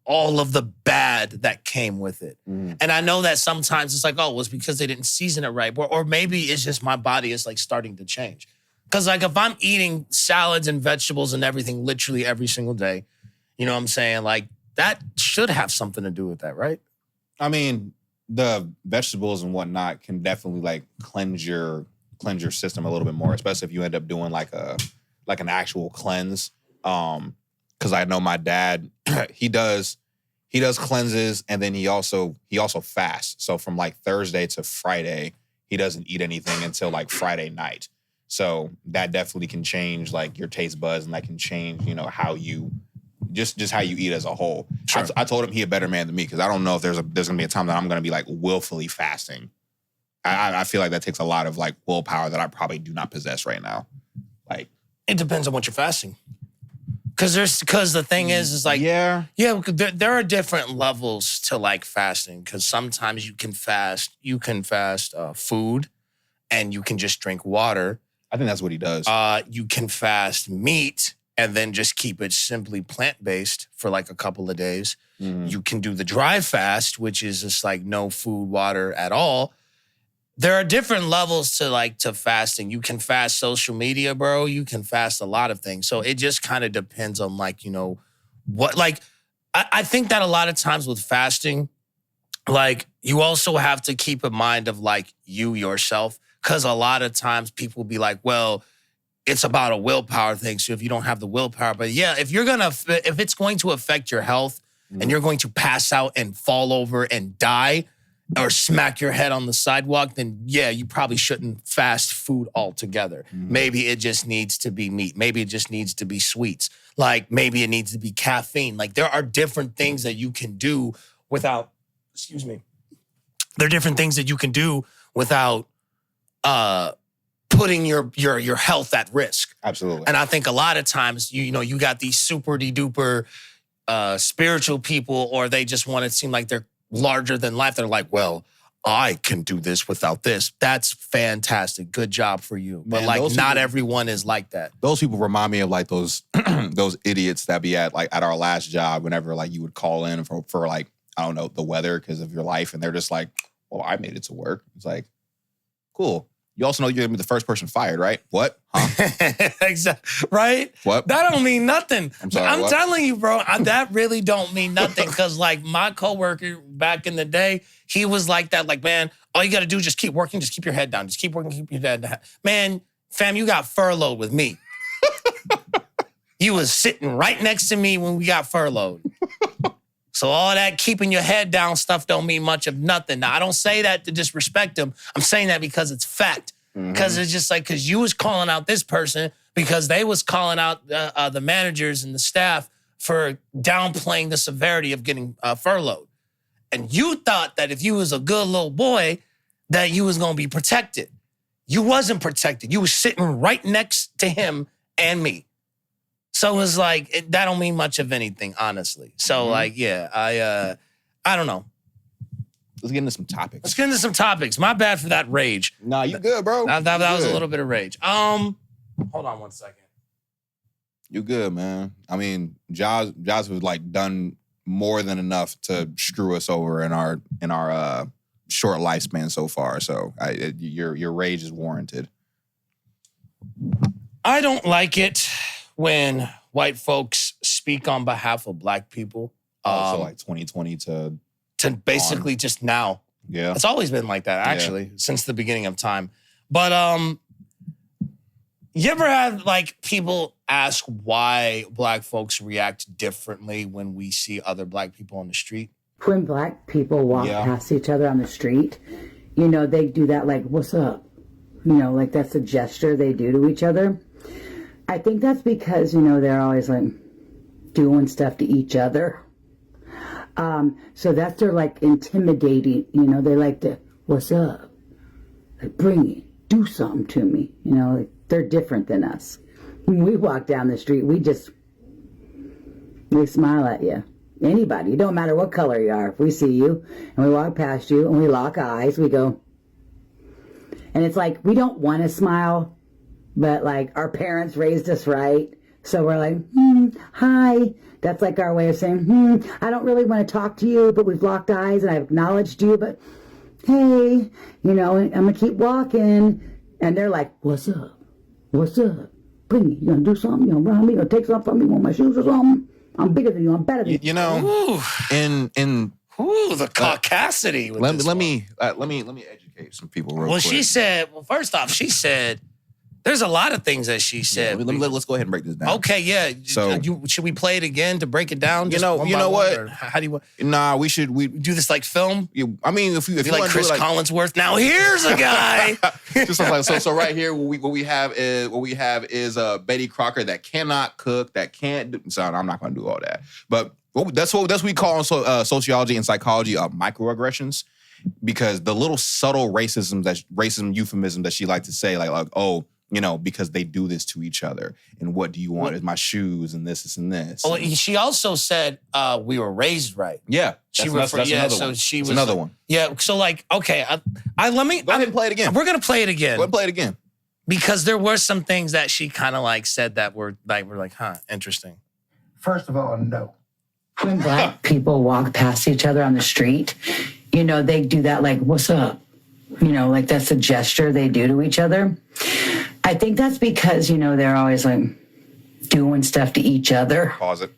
all of the bad that came with it. And I know that sometimes it's like, oh, it was because they didn't season it right, or maybe it's just my body is like starting to change. Because like if I'm eating salads and vegetables and everything literally every single day, you know what I'm saying? Like that should have something to do with that, right? I mean, the vegetables and whatnot can definitely like cleanse your system a little bit more, especially if you end up doing like an actual cleanse. Because I know my dad, he does cleanses and then he also fasts. So from like Thursday to Friday, he doesn't eat anything until like Friday night. So that definitely can change like your taste buds, and that can change, you know, how you just how you eat as a whole. Sure. I told him he a better man than me because I don't know if there's gonna be a time that I'm gonna be like willfully fasting. I feel like that takes a lot of like willpower that I probably do not possess right now. Like it depends on what you're fasting. Because the thing is like there are different levels to like fasting. Because sometimes you can fast food, and you can just drink water. I think that's what he does. You can fast meat and then just keep it simply plant-based for like a couple of days. You can do the dry fast, which is just like no food, water at all. There are different levels to fasting. You can fast social media, bro. You can fast a lot of things. So it just kind of depends on like, you know, what, like, I think that a lot of times with fasting, like you also have to keep in mind of like you yourself. Cause a lot of times people be like, well, it's about a willpower thing. So if you don't have the willpower, but yeah, if it's going to affect your health and you're going to pass out and fall over and die, or smack your head on the sidewalk, then yeah, you probably shouldn't fast food altogether. Maybe it just needs to be meat. Maybe it just needs to be sweets. Like maybe it needs to be caffeine. Like there are different things that you can do without, there are different things that you can do without putting your health at risk. Absolutely. And I think a lot of times, you know, you got these super duper spiritual people, or they just want to seem like they're larger than life. They're like, well, I can do this without this. That's fantastic. Good job for you. But like not everyone is like that. Those people remind me of like those those idiots that be at our last job whenever like you would call in for like, I don't know, the weather because of your life. And they're just like, well, I made it to work. It's like, cool. You also know you're going to be the first person fired, right? What? Huh? Exactly. Right? What? That don't mean nothing. I'm sorry, I'm what? telling you, bro, that really don't mean nothing. Because like my coworker back in the day, he was like that. Like, man, all you got to do is just keep working. Just keep your head down. Just keep working. Keep your head down. Man, fam, you got furloughed with me. You was sitting right next to me when we got furloughed. So all that keeping your head down stuff don't mean much of nothing. Now, I don't say that to disrespect him. I'm saying that because it's fact. Because it's just like, because you was calling out this person because they was calling out the managers and the staff for downplaying the severity of getting furloughed. And you thought that if you was a good little boy, that you was going to be protected. You wasn't protected. You was sitting right next to him and me. So it's like, that don't mean much of anything, honestly. So like, yeah, I don't know. Let's get into some topics. My bad for that rage. Nah, you good, bro. That was a little bit of rage. Hold on 1 second. You good, man. I mean, Jaws was like done more than enough to screw us over in our short lifespan so far. So your rage is warranted. I don't like it when white folks speak on behalf of black people. So like 2020 to basically just now. Yeah. It's always been like that, actually, since the beginning of time. But you ever have like people ask why black folks react differently when we see other black people on the street? When black people walk past each other on the street, you know, they do that like, what's up? You know, like that's a gesture they do to each other. I think that's because, you know, they're always like doing stuff to each other. So that's their like intimidating, you know, they like to, what's up? Like bring it, do something to me. You know, like, they're different than us. When we walk down the street, we smile at you. Anybody, it don't matter what color you are. If we see you and we walk past you and we lock eyes, we go. And it's like, we don't want to smile, but like our parents raised us right. So we're like, hi. That's like our way of saying, I don't really want to talk to you, but we've locked eyes and I've acknowledged you, but hey, you know, I'm going to keep walking. And they're like, what's up? What's up? Bring me. You going to do something? You going to run me? You going to take something from me? You want my shoes or something? I'm bigger than you. I'm better than you. You know, the caucasity. Let me educate some people real quick. She said, first off, she said, there's a lot of things that she said. Let's go ahead and break this down. Okay, yeah. So should we play it again to break it down? You know what? How do you want? Nah, we do this like film. I mean, if you like Chris Collinsworth. Now here's a guy. Just like so right here, what we have is Betty Crocker that cannot cook, that can't do. So I'm not going to do all that. But that's what we call in sociology and psychology microaggressions, because the little subtle racism euphemism that she liked to say, like oh, you know, because they do this to each other. And what do you want? Is my shoes and this and this. Oh, she also said we were raised right. Yeah. That's another one. She was another one. Yeah. So like, okay, let me go ahead and play it again. We're gonna play it again. Go ahead and play it again. because there were some things that she kind of like said that were like, huh, interesting. First of all, no. When black people walk past each other on the street, you know, they do that like, what's up? You know, like that's a gesture they do to each other. I think that's because, you know, they're always like doing stuff to each other. Pause it.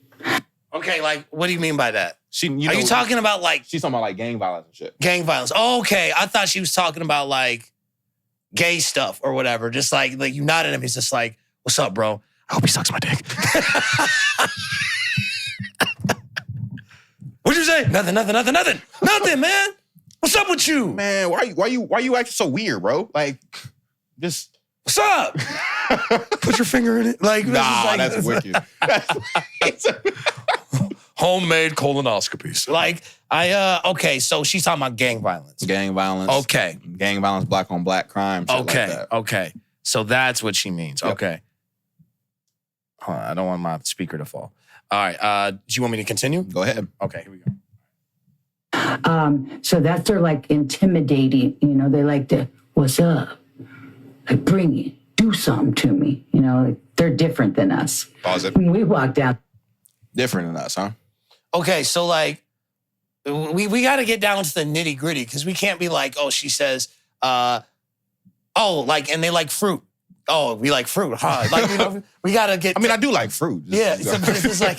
Okay, like, what do you mean by that? Are you talking about like... She's talking about like gang violence and shit. Gang violence. Oh, okay. I thought she was talking about like gay stuff or whatever. Just like you nodded at him. He's just like, what's up, bro? I hope he sucks my dick. What'd you say? Nothing, man. What's up with you? Man, why you acting so weird, bro? Like, just... What's up? Put your finger in it. Like, nah, that's wicked. Homemade colonoscopies. Like, okay, so she's talking about gang violence. Gang violence. Okay. Gang violence, black on black crime. Shit Okay, like that. okay. So that's what she means. Yep. Okay. Hold on, I don't want my speaker to fall. All right, do you want me to continue? Go ahead. Okay, here we go. So that's their like intimidating, you know, they like to, what's up? Like, bring it, do something to me. You know, like, they're different than us. Pause it. When we walk down. Different than us, huh? Okay, so like, we got to get down to the nitty gritty because we can't be like, oh, she says, and they like fruit. Oh, we like fruit, huh? Like, you know, we got to get... I mean, I do like fruit. Yeah, it's like,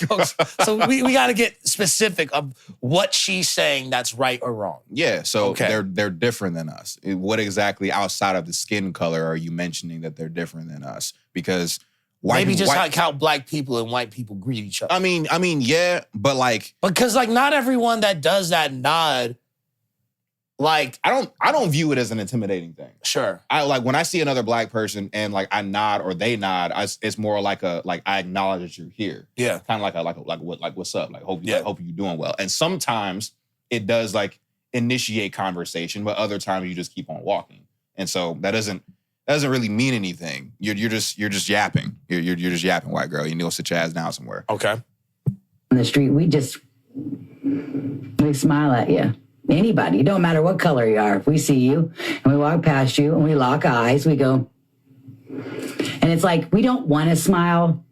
so we got to get specific of what she's saying that's right or wrong. Yeah, so Okay. they're different than us. What exactly outside of the skin color are you mentioning that they're different than us? Because Maybe just like how black people and white people greet each other. I mean, yeah, but like... Because like not everyone that does that nod, like... I don't view it as an intimidating thing. Sure. I like when I see another black person and like I nod or they nod, it's more like I acknowledge that you're here. Yeah. Kind of like what's up? Like hope Yeah. hope you're doing well. And sometimes it does like initiate conversation, but other times you just keep on walking. And so that doesn't really mean anything. You're just yapping. You're just yapping, white girl. You need to go sit your ass down somewhere. Okay. On the street, we smile at you. Anybody, it don't matter what color you are. If we see you and we walk past you and we lock eyes, we go. And it's like, we don't want to smile,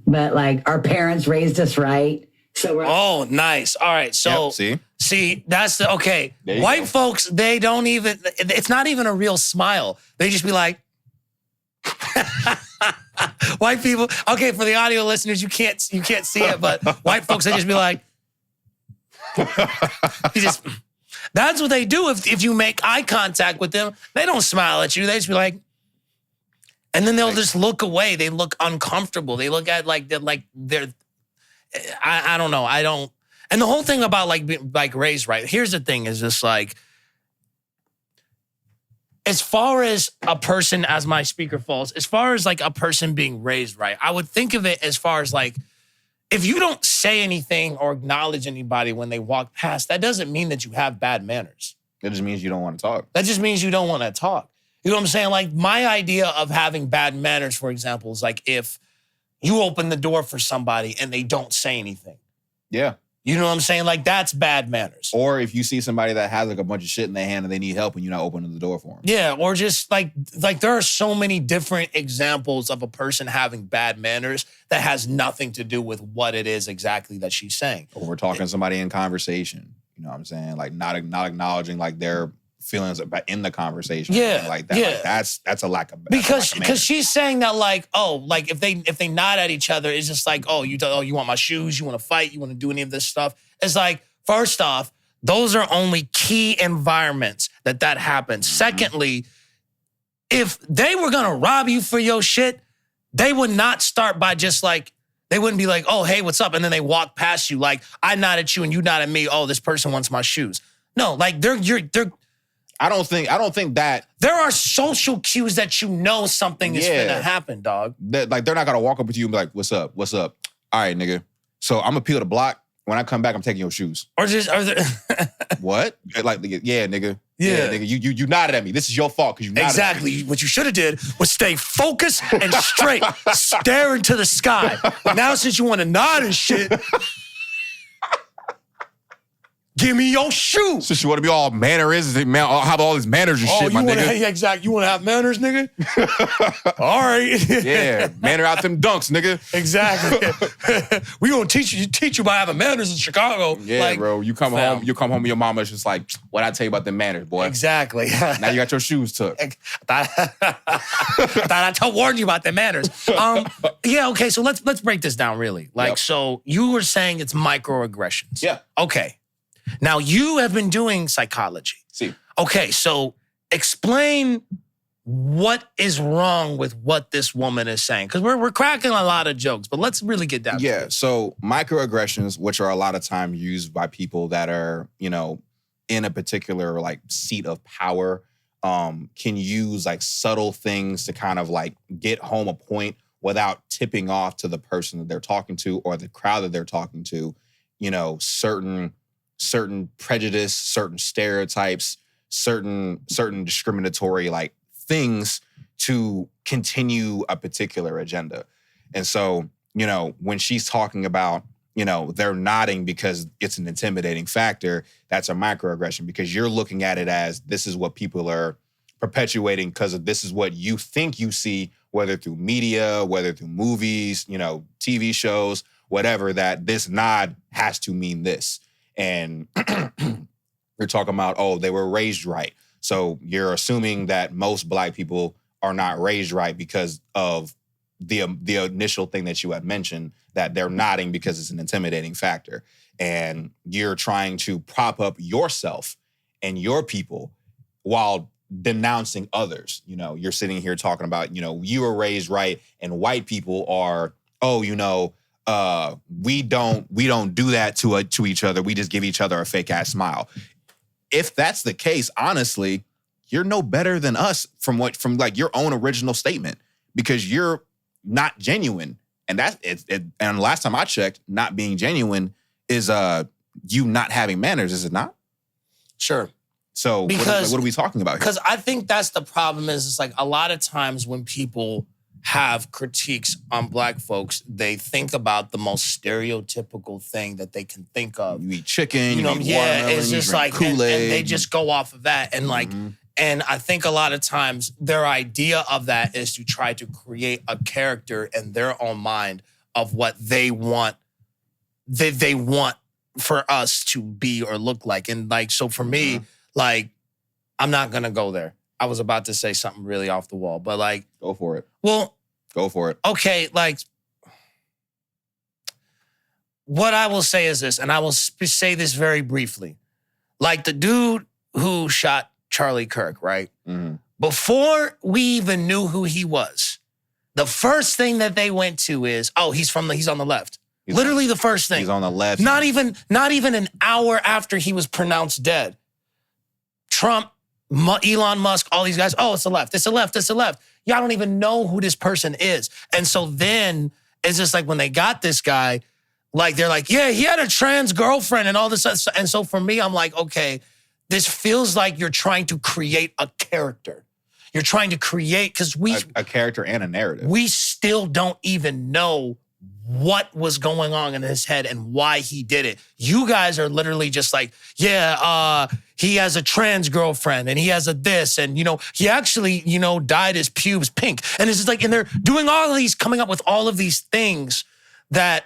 but like our parents raised us right. So we're... Oh, nice. All right. So Yep, see, that's the, okay. There you White go. folks, they don't even, it's not even a real smile. They just be like, white people, okay, for the audio listeners, you can't see it, but white folks, they just be like, that's what they do if you make eye contact with them. They don't smile at you. They just be like, and then they'll just look away. They look uncomfortable. They look at like they're I don't know. I don't. And the whole thing about like being like raised right. Here's the thing: is just like, as far as a person, as my speaker falls, as far as like a person being raised right, I would think of it as far as like, if you don't say anything or acknowledge anybody when they walk past, that doesn't mean that you have bad manners. It just means you don't want to talk. That just means you don't want to talk. You know what I'm saying? Like my idea of having bad manners, for example, is like if you open the door for somebody and they don't say anything. Yeah. You know what I'm saying? Like that's bad manners. Or if you see somebody that has like a bunch of shit in their hand and they need help and you're not opening the door for them. Yeah, or just like there are so many different examples of a person having bad manners that has nothing to do with what it is exactly that she's saying. Or talking to somebody in conversation. You know what I'm saying? Like not acknowledging like their feelings in the conversation. Yeah, Like that. yeah. Like, that's a lack of Because manners. she's saying that like, oh, like if they nod at each other, it's just like, oh, you want my shoes, you want to fight, you want to do any of this stuff. It's like, first off, those are only key environments that happens. Mm-hmm. Secondly, if they were gonna rob you for your shit, they would not start by just like, they wouldn't be like, oh, hey, what's up? And then they walk past you like, I nod at you and you nod at me. Oh, this person wants my shoes. No, like they're I don't think that there are social cues that you know something is gonna happen, dog. like they're not gonna walk up to you and be like, what's up? What's up? All right, nigga. So I'm gonna peel the block. When I come back, I'm taking your shoes. Or just What? Like, yeah, nigga. Yeah. Nigga. You nodded at me. This is your fault because you nodded at me. Exactly. What you should have did was stay focused and straight, stare into the sky. But now since you want to nod and shit, Give me your shoes. Since you want to be all mannerisms, man, have all these manners and shit, my nigga. Yeah, exactly. You want to have manners, nigga? All right. Yeah, manner out them dunks, nigga. Exactly. We gonna teach you about having manners in Chicago. Yeah, like, bro. You come home, and your mama's just like, what I tell you about them manners, boy. Exactly. Now you got your shoes took. I thought I warned you about the manners. Yeah, okay, so let's break this down really. Like, so you were saying it's microaggressions. Yeah. Okay. Now, you have been doing psychology. See. Okay, so explain what is wrong with what this woman is saying. Because we're cracking a lot of jokes, but let's really get down to it. So microaggressions, which are a lot of time used by people that are, in a particular like seat of power, can use like subtle things to kind of like get home a point without tipping off to the person that they're talking to or the crowd that they're talking to, certain prejudice, certain stereotypes, certain discriminatory like things to continue a particular agenda. And so, when she's talking about, they're nodding because it's an intimidating factor, that's a microaggression because you're looking at it as this is what people are perpetuating because this is what you think you see, whether through media, whether through movies, TV shows, whatever, that this nod has to mean this. And you're talking about, they were raised right. So you're assuming that most Black people are not raised right because of the initial thing that you had mentioned, that they're nodding because it's an intimidating factor. And you're trying to prop up yourself and your people while denouncing others. You're sitting here talking about, you were raised right and white people are, we don't do that to each other. We just give each other a fake ass smile. If that's the case, honestly, you're no better than us from like your own original statement because you're not genuine. And that's it. And last time I checked, not being genuine is you not having manners, is it not? Sure. So what are we talking about here? Because I think that's the problem is it's like a lot of times when people have critiques on Black folks, they think about the most stereotypical thing that they can think of. You eat chicken, you eat watermelon, it's just you drink like, and Kool-Aid. they just go off of that. And like, and I think a lot of times their idea of that is to try to create a character in their own mind of what they want, they want for us to be or look like. And like, so for me, like, I'm not gonna go there. I was about to say something really off the wall, but like... Go for it. Well... Go for it. Okay, like... What I will say is this, and I will say this very briefly. Like the dude who shot Charlie Kirk, right? Mm-hmm. Before we even knew who he was, the first thing that they went to is, he's on the left. Literally the first thing. He's on the left. Not even an hour after he was pronounced dead. Trump, Elon Musk, all these guys, it's the left, it's the left, it's the left. Y'all don't even know who this person is. And so then it's just like when they got this guy, like they're like, yeah, he had a trans girlfriend and all this. And so for me, I'm like, okay, this feels like you're trying to create a character. You're trying to create, because a character and a narrative. We still don't even know what was going on in his head and why he did it. You guys are literally just like, he has a trans girlfriend and he has a this and, he actually, dyed his pubes pink. And it's just like, and they're doing all of these, coming up with all of these things that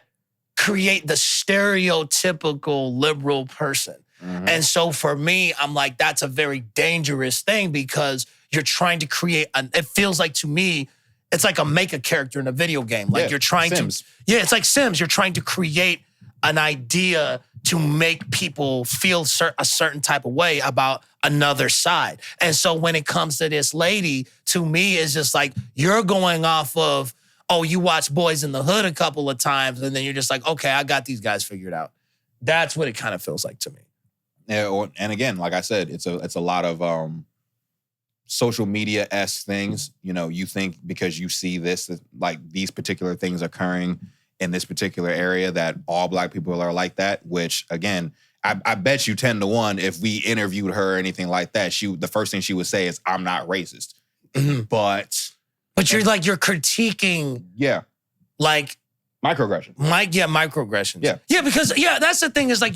create the stereotypical liberal person. Mm-hmm. And so for me, I'm like, that's a very dangerous thing because you're trying to create, it feels like to me, it's like make a character in a video game. Like you're trying Sims. it's like Sims. You're trying to create an idea to make people feel a certain type of way about another side. And so when it comes to this lady, to me, it's just like, you're going off of, you watch Boys in the Hood a couple of times, and then you're just like, okay, I got these guys figured out. That's what it kind of feels like to me. Yeah, and again, like I said, it's a lot of social media-esque things. You think because you see this, like these particular things occurring in this particular area, that all Black people are like that, which again, I bet you 10 to 1, if we interviewed her or anything like that, the first thing she would say is, I'm not racist. Mm-hmm. But you're critiquing. Yeah. Like Microaggression. Microaggressions. Yeah. Yeah, because, that's the thing is like,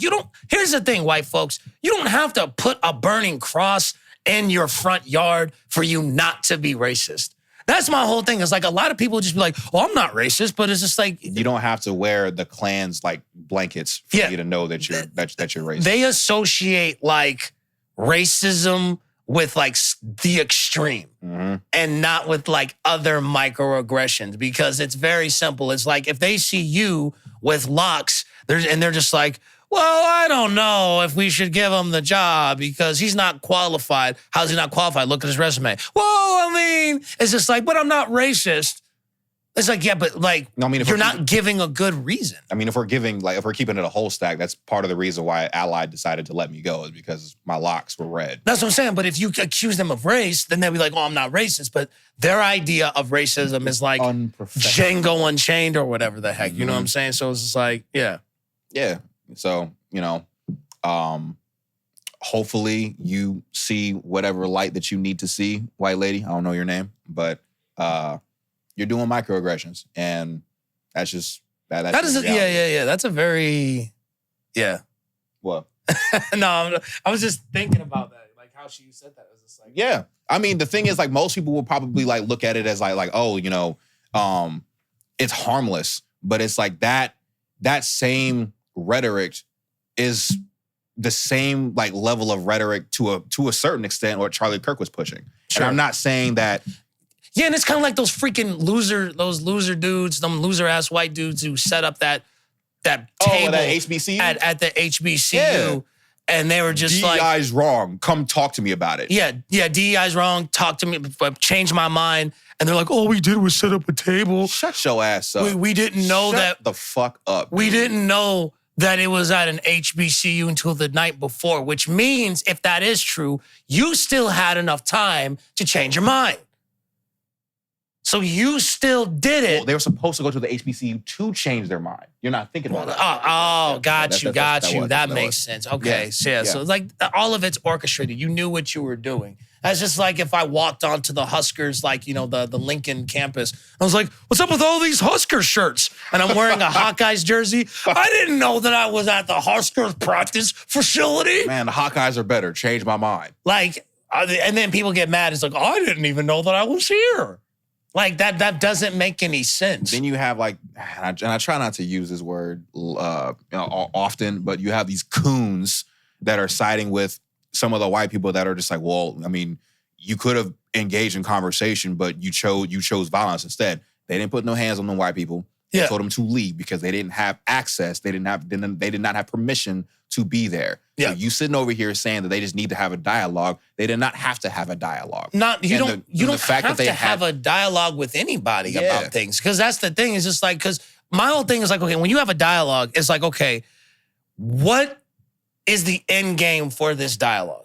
here's the thing, white folks, you don't have to put a burning cross in your front yard for you not to be racist. That's my whole thing. It's like a lot of people just be like, "Oh, I'm not racist," but it's just like you don't have to wear the Klan's like blankets for you to know that you're racist. They associate like racism with like the extreme and not with like other microaggressions because it's very simple. It's like if they see you with locks, they're just like, well, I don't know if we should give him the job because he's not qualified. How's he not qualified? Look at his resume. Well, I mean, it's just like, but I'm not racist. It's like, yeah, but like, you're not giving a good reason. I mean, if we're keeping it a whole stack, that's part of the reason why Allied decided to let me go is because my locks were red. That's what I'm saying. But if you accuse them of race, then they'll be like, oh, I'm not racist. But their idea of racism is like Django Unchained or whatever the heck. You know what I'm saying? So it's just like, yeah. Yeah. So, hopefully you see whatever light that you need to see, white lady. I don't know your name, but you're doing microaggressions. And that's just that is yeah. That's a very What? No, I was just thinking about that. Like how she said that. It was just like yeah. I mean, the thing is, like, most people will probably like look at it as like, oh, it's harmless. But it's like that same rhetoric is the same like level of rhetoric to a certain extent what Charlie Kirk was pushing. Sure. And I'm not saying that. Yeah, and it's kind of like those freaking loser dudes, them loser ass white dudes who set up that table that HBCU? at the HBCU, and they were just like, DEI's wrong. Come talk to me about it. Yeah, DEI's wrong. Talk to me. Change my mind. And they're like, all we did was set up a table. Shut your ass up. We didn't know that. Shut the fuck up. We didn't know that it was at an HBCU until the night before, which means if that is true, you still had enough time to change your mind. So you still did it. Well, they were supposed to go to the HBCU to change their mind. You're not thinking about that. Got you. That makes sense. Okay, yeah. So it's like all of it's orchestrated. You knew what you were doing. That's just like if I walked onto the Huskers, like, the Lincoln campus. I was like, what's up with all these Husker shirts? And I'm wearing a Hawkeyes jersey. I didn't know that I was at the Huskers practice facility. Man, the Hawkeyes are better. Change my mind. Like, and then people get mad. It's like, I didn't even know that I was here. Like, that doesn't make any sense. Then you have like, and I try not to use this word often, but you have these coons that are siding with some of the white people that are just like, well, I mean, you could have engaged in conversation, but you chose violence instead. They didn't put no hands on the white people. They told them to leave because they didn't have access. They did not have permission to be there. Yeah. So you sitting over here saying that they just need to have a dialogue. They did not have to have a dialogue. You don't have to have a dialogue with anybody about things. Because that's the thing. Is just like, because my whole thing is like, okay, when you have a dialogue, it's like, okay, what is the end game for this dialogue?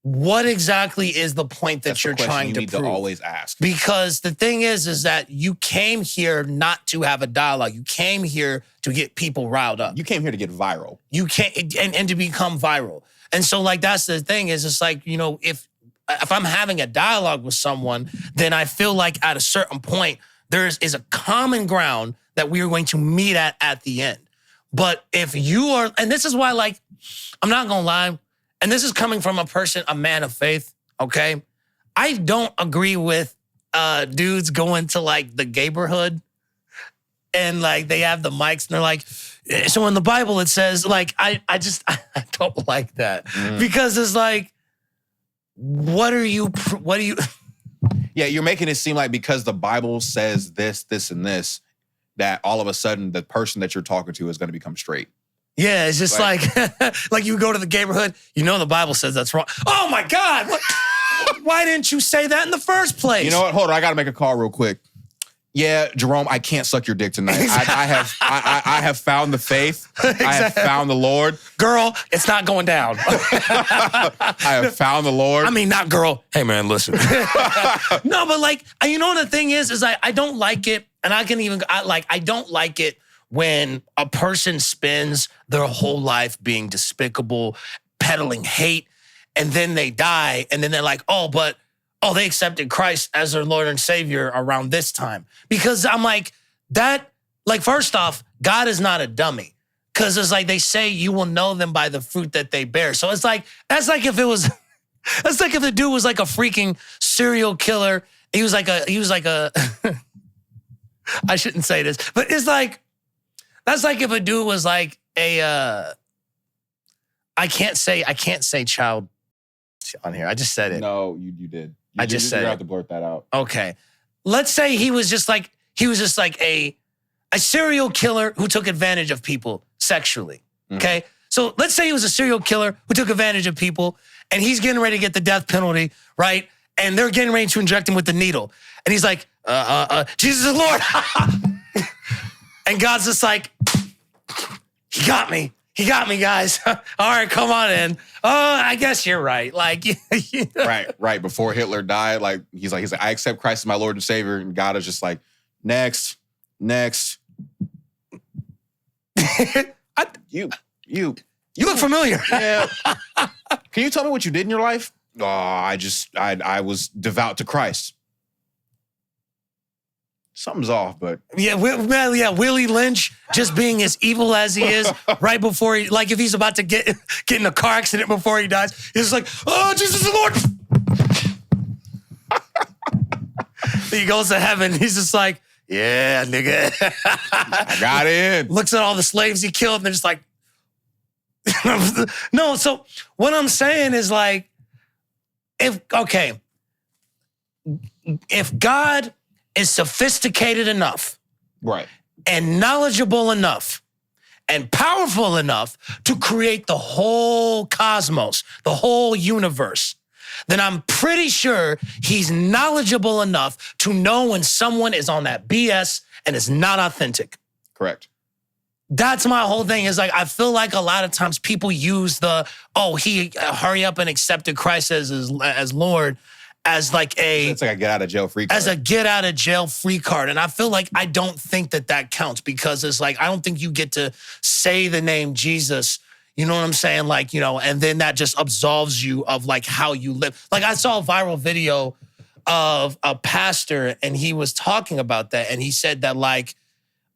What exactly is the point that you're trying to prove? You need to always ask. Because the thing is that you came here not to have a dialogue. You came here to get people riled up. You came here to get viral. You can't and to become viral. And so like that's the thing is it's like, if I'm having a dialogue with someone, then I feel like at a certain point there is a common ground that we are going to meet at the end. But if you are, and this is why, like, I'm not gonna lie, and this is coming from a man of faith, okay? I don't agree with dudes going to like the neighborhood and like they have the mics and they're like, so in the Bible it says, like, I don't like that. Because it's like, what do you? Yeah, you're making it seem like because the Bible says this, and this, that all of a sudden the person that you're talking to is going to become straight. Yeah, it's just like like you go to the neighborhood, the Bible says that's wrong. Oh my God, why didn't you say that in the first place? You know what? Hold on, I got to make a call real quick. Yeah, Jerome, I can't suck your dick tonight. Exactly. I have found the faith. Exactly. I have found the Lord. Girl, it's not going down. I have found the Lord. I mean, not girl. Hey man, listen. No, but like, the thing is I don't like it, and I don't like it when a person spends their whole life being despicable, peddling hate, and then they die, and then they're like, they accepted Christ as their Lord and Savior around this time. Because I'm like, that like, first off, God is not a dummy. Because it's like they say you will know them by the fruit that they bear. So it's like, that's like if the dude was like a freaking serial killer. He was like a, I shouldn't say this, but it's like, that's like if a dude was like a, I can't say child on here. I just said it. No, you did. I just said you it. have to blurt that out. Okay. Let's say he was just like a serial killer who took advantage of people sexually. Okay. So let's say he was a serial killer who took advantage of people and he's getting ready to get the death penalty, right? And they're getting ready to inject him with the needle. And he's like, Jesus is Lord. And God's just like, he got me. He got me, guys. All right, come on in. Oh, I guess you're right. Like, right. Before Hitler died, like he's like, I accept Christ as my Lord and Savior, and God is just like, next. You look familiar. Yeah. Can you tell me what you did in your life? Oh, I was devout to Christ. Something's off, but Willie Lynch just being as evil as he is right before he, like if he's about to get in a car accident before he dies, he's like, oh, Jesus the Lord. He goes to heaven. He's just like, yeah, nigga. I got in. Looks at all the slaves he killed and they're just like, no. So what I'm saying is like, if God is sophisticated enough, right, and knowledgeable enough and powerful enough to create the whole cosmos, the whole universe, then I'm pretty sure he's knowledgeable enough to know when someone is on that BS and is not authentic. Correct. That's my whole thing is like, I feel like a lot of times people use he hurry up and accepted Christ as Lord as like it's like a get out of jail free card. As a get out of jail free card. And I feel like I don't think that counts because it's like, I don't think you get to say the name Jesus, you know what I'm saying? Like, and then that just absolves you of like how you live. Like I saw a viral video of a pastor and he was talking about that. And he said that like,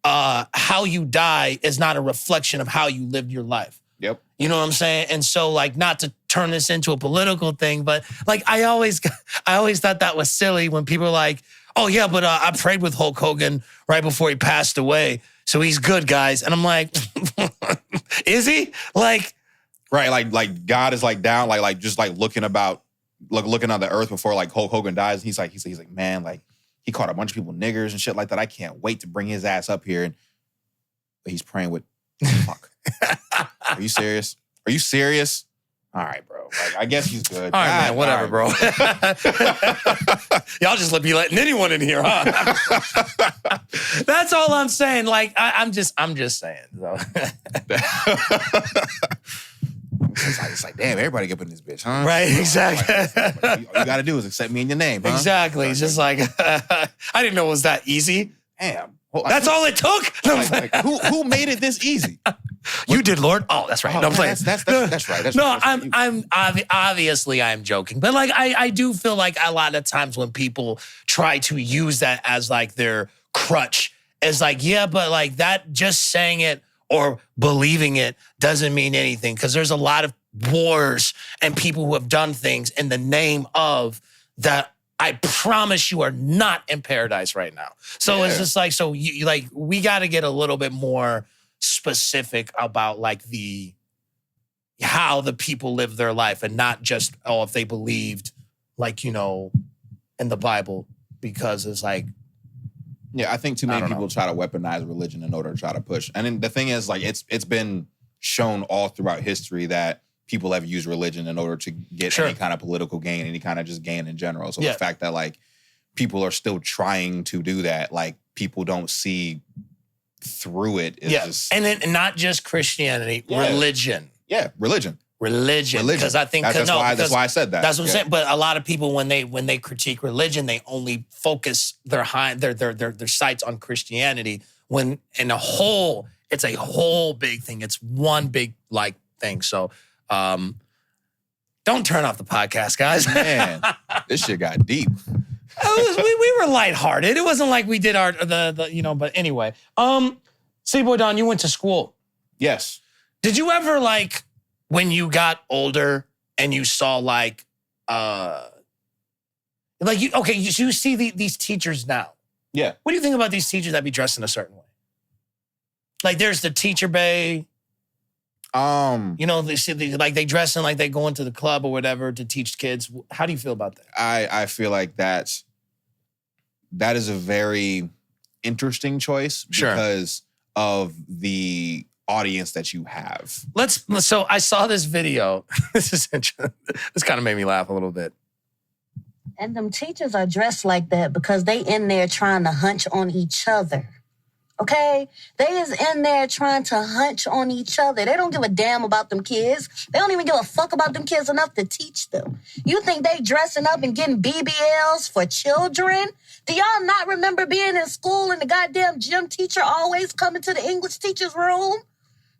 how you die is not a reflection of how you lived your life. Yep. You know what I'm saying? And so like, not to turn this into a political thing, but like, I always thought that was silly when people are like, oh yeah, but I prayed with Hulk Hogan right before he passed away. So he's good, guys. And I'm like, is he? Like, right. Like God is like down, like just like looking on the earth before like Hulk Hogan dies. He's like, man, like he caught a bunch of people niggers and shit like that. I can't wait to bring his ass up here. But he's praying with, fuck. Are you serious? All right, bro. Like, I guess he's good. All right, man. Whatever, bro. Y'all just be letting anyone in here, huh? That's all I'm saying. Like, I'm just saying. So. It's like, damn, everybody get up in this bitch, huh? Right, exactly. All you got to do is accept me in your name, huh? Exactly. It's just like, I didn't know it was that easy. Damn. Well, that's all it took? Who made it this easy? You did, Lord. Oh, that's right. No, I'm playing. That's right. No, I'm obviously I'm joking, but like I do feel like a lot of times when people try to use that as like their crutch, it's like, yeah, but like that just saying it or believing it doesn't mean anything because there's a lot of wars and people who have done things in the name of that. I promise you are not in paradise right now. So It's just like, so you like, we got to get a little bit more specific about like how the people live their life and not just, if they believed like, in the Bible, because it's like. Yeah, I think too many people try to weaponize religion in order to try to push. And then the thing is like, it's been shown all throughout history that people have used religion in order to get any kind of political gain, any kind of just gain in general. So the fact that like people are still trying to do that, like people don't see through it is just... And then not just Christianity, religion. Yeah, religion. Because I think... That's why I said that. That's what I'm saying. But a lot of people, when they critique religion, they only focus their sights on Christianity when in a whole, it's a whole big thing. It's one big like thing. So... don't turn off the podcast, guys. Man, this shit got deep. We were lighthearted. It wasn't like we did but anyway. Cityy'Boi Don, you went to school. Yes. Did you ever when you got older and you saw you see these teachers now? Yeah. What do you think about these teachers that be dressed in a certain way? Like there's the teacher bay. They dress in like they go into the club or whatever to teach kids. How do you feel about that? I feel like that is a very interesting choice because of the audience that you have. So I saw this video. This is interesting. This kind of made me laugh a little bit. And them teachers are dressed like that because they in there trying to hunch on each other. Okay? They is in there trying to hunch on each other. They don't give a damn about them kids. They don't even give a fuck about them kids enough to teach them. You think they dressing up and getting BBLs for children? Do y'all not remember being in school and the goddamn gym teacher always coming to the English teacher's room?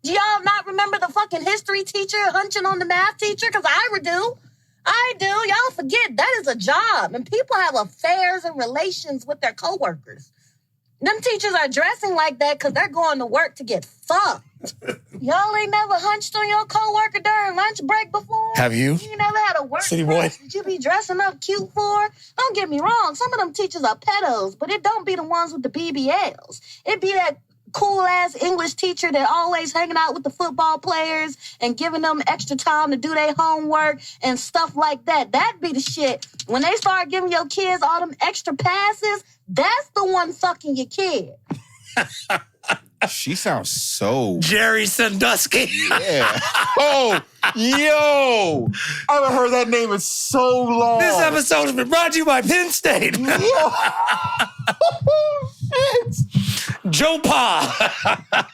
Do y'all not remember the fucking history teacher hunching on the math teacher? Because I do. I do. Y'all forget that is a job. And people have affairs and relations with their coworkers. Them teachers are dressing like that because they're going to work to get fucked. Y'all ain't never hunched on your coworker during lunch break before? Have you? You never had a work Cityy'Boi that you be dressing up cute for? Don't get me wrong. Some of them teachers are pedos, but it don't be the ones with the BBLs. It be that cool-ass English teacher that always hanging out with the football players and giving them extra time to do their homework and stuff like that. That be the shit. When they start giving your kids all them extra passes, that's the one fucking your kid. She sounds so... Jerry Sandusky. Yeah. Oh, yo. I haven't heard that name in so long. This episode has been brought to you by Penn State. Joe Pa.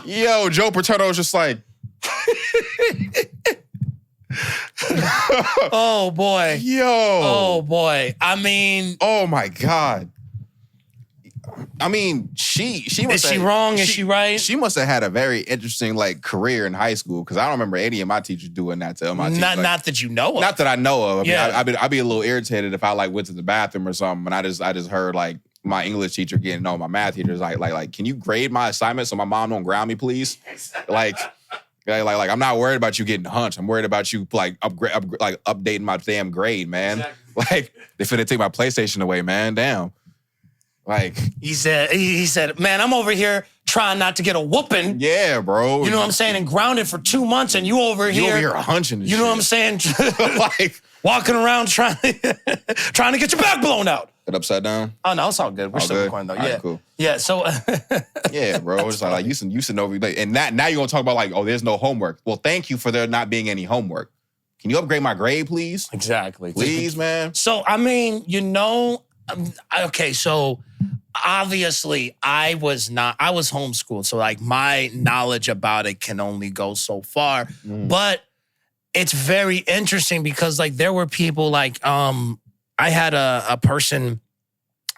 Yo, Joe Paterno was just like... Oh, boy. Yo. Oh, boy. I mean... Oh, my God. I mean, she must Is she wrong? Is she right? She must have had a very interesting career in high school because I don't remember any of my teachers doing that to my teachers. Not that you know of. Not that I know of. I mean, Yeah. I'd be a little irritated if I went to the bathroom or something and I just heard my English teacher getting on my math teacher's like, can you grade my assignment so my mom don't ground me, please? Like I'm not worried about you getting hunched. I'm worried about you updating my damn grade, man. Exactly. They finna take my PlayStation away, man. Damn. He said, man, I'm over here trying not to get a whooping. Yeah, bro. You know what I'm saying? And grounded for 2 months, and you over here hunching. You know what I'm saying? Walking around trying to get your back blown out. It upside down? Oh no, it's all good. We're still recording though. All Yeah, right, cool. Yeah. So yeah, bro. It's like you should know. And now you're gonna talk about there's no homework. Well, thank you for there not being any homework. Can you upgrade my grade, please? Exactly. Please, man. So I mean, okay, so obviously I was homeschooled, so my knowledge about it can only go so far. But it's very interesting because there were people I had a person,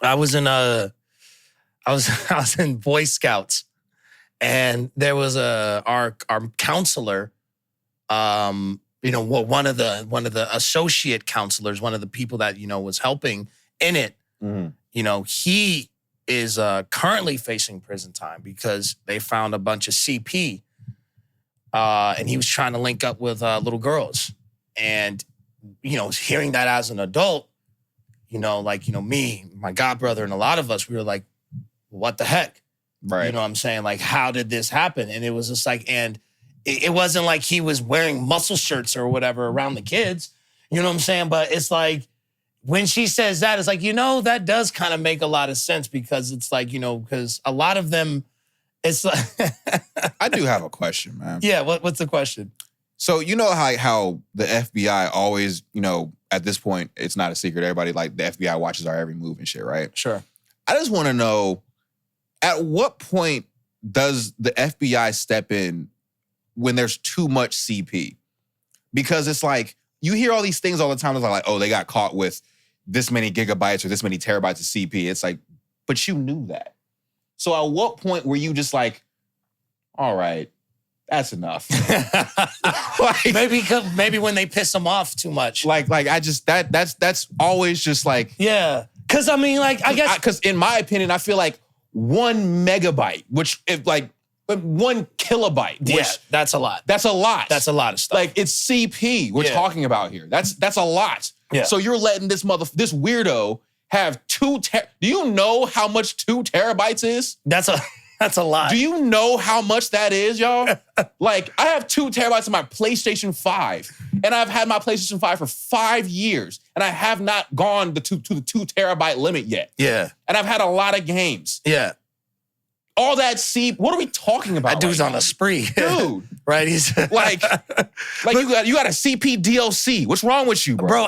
I was in Boy Scouts, and there was our counselor, one of the associate counselors, one of the people that was helping in it. He is currently facing prison time because they found a bunch of CP, and he was trying to link up with little girls. And, hearing that as an adult, me, my godbrother, and a lot of us, we were like, what the heck? Right. You know what I'm saying? How did this happen? And it was just and it wasn't like he was wearing muscle shirts or whatever around the kids. You know what I'm saying? But it's when she says that, it's that does kind of make a lot of sense because it's because a lot of them, it's I do have a question, man. Yeah, what's the question? So you know how the FBI always, at this point, it's not a secret. Everybody the FBI watches our every move and shit, right? Sure. I just want to know, at what point does the FBI step in when there's too much CP? Because it's you hear all these things all the time. It's oh, they got caught with this many gigabytes or this many terabytes of CP. It's but you knew that. So at what point were you just all right, that's enough? Maybe when they piss them off too much. I just that's always just yeah. Because I mean, like, I guess. Because in my opinion, I feel like 1 megabyte, which if like 1 kilobyte. Which, that's a lot. That's a lot. That's a lot of stuff. Like it's CP we're talking about here. That's a lot. Yeah. So you're letting this weirdo have 2 do you know how much 2 terabytes is? That's a lot. Do you know how much that is, y'all? Like, I have 2 terabytes of my PlayStation 5, and I've had my PlayStation 5 for 5 years, and I have not gone to the 2 terabyte limit yet. Yeah. And I've had a lot of games. Yeah. All that what are we talking about? That dude's on a spree. Dude. Right? He's like you got a CP DLC. What's wrong with you, bro?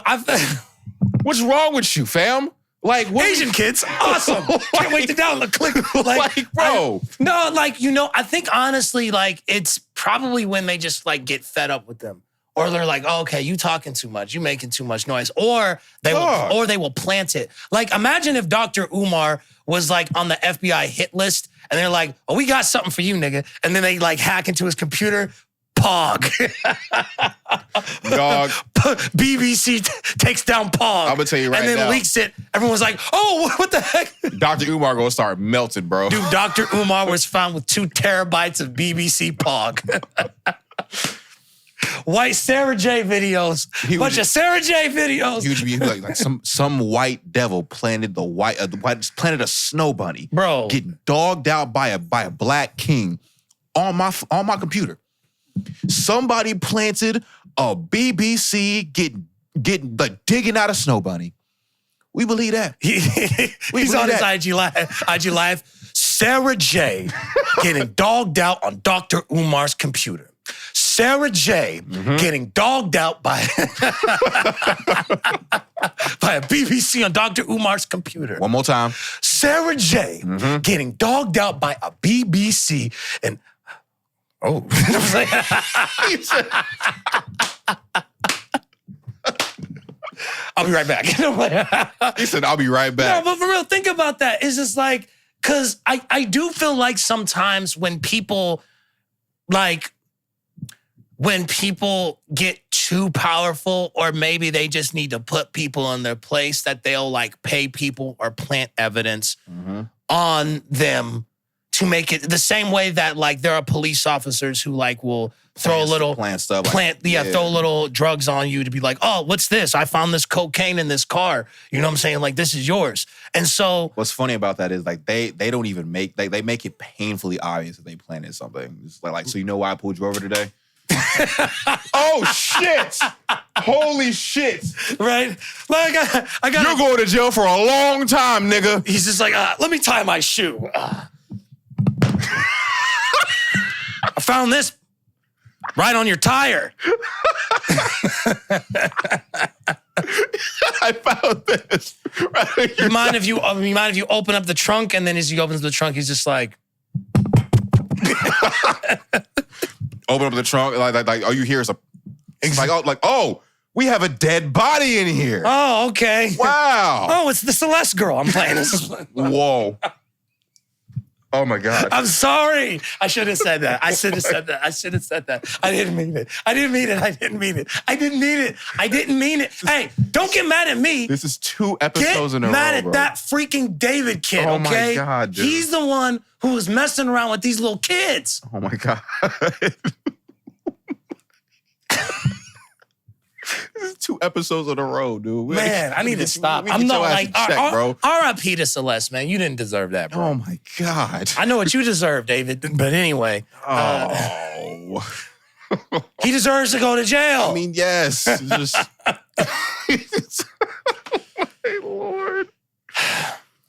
What's wrong with you, fam? Like Asian kids, awesome. Can't wait to download. Click. Like, bro. I think honestly, like, it's probably when they just like get fed up with them. Or they're like, oh, okay, you talking too much, you making too much noise. Or they will plant it. Like, imagine if Dr. Umar was like on the FBI hit list and they're like, oh, we got something for you, nigga. And then they like hack into his computer. Pog. Dog. BBC takes down Pog. I'm gonna tell you right now. And then leaks it. Everyone's like, oh, what the heck? Dr. Umar gonna start melting, bro. Dude, Dr. Umar was found with 2 terabytes of BBC Pog. White Sarah J videos. Bunch of Sarah J videos. He would be like some white devil planted planted a snow bunny. Bro. Getting dogged out by a black king on my computer. Somebody planted a BBC getting like digging out a snow bunny. We believe that. He's on his IG Live. Sarah J getting dogged out on Dr. Umar's computer. Sarah J getting dogged out by a BBC on Dr. Umar's computer. One more time. Sarah J getting dogged out by a BBC and oh. I'll be right back. He said, I'll be right back. No, but for real, think about that. It's just like, because I do feel like sometimes when people get too powerful, or maybe they just need to put people in their place, that they'll like pay people or plant evidence on them to make it the same way that like there are police officers who like will throw throw a little drugs on you to be like, oh, what's this? I found this cocaine in this car. You know what I'm saying? Like, this is yours. And so what's funny about that is like they don't even make they make it painfully obvious that they planted something. It's like so you know why I pulled you over today? Oh shit! Holy shit! Right? Like I got. You're going to jail for a long time, nigga. He's just like, let me tie my shoe. I found this right on your tire. I found this. Right you mind if you open up the trunk, and then as he opens the trunk, he's just like. Open up the trunk, like all you hear is oh, we have a dead body in here. Oh, okay. Wow. Oh, it's the Celeste girl I'm playing. Whoa. Oh my God. I'm sorry. I should have said that. I didn't mean it. I didn't mean it. Hey, don't get mad at me. This is 2 episodes in a row, Get mad at bro. that freaking David kid, oh okay? My God, dude. He's the one who was messing around with these little kids. Oh my God. This is 2 episodes in a row, dude. Man, I need to stop. I'm not like, bro. R.I.P. to Celeste, man. You didn't deserve that, bro. Oh my God. I know what you deserve, David. But anyway. Oh. He deserves to go to jail. I mean, yes. Just. Hey, Lord.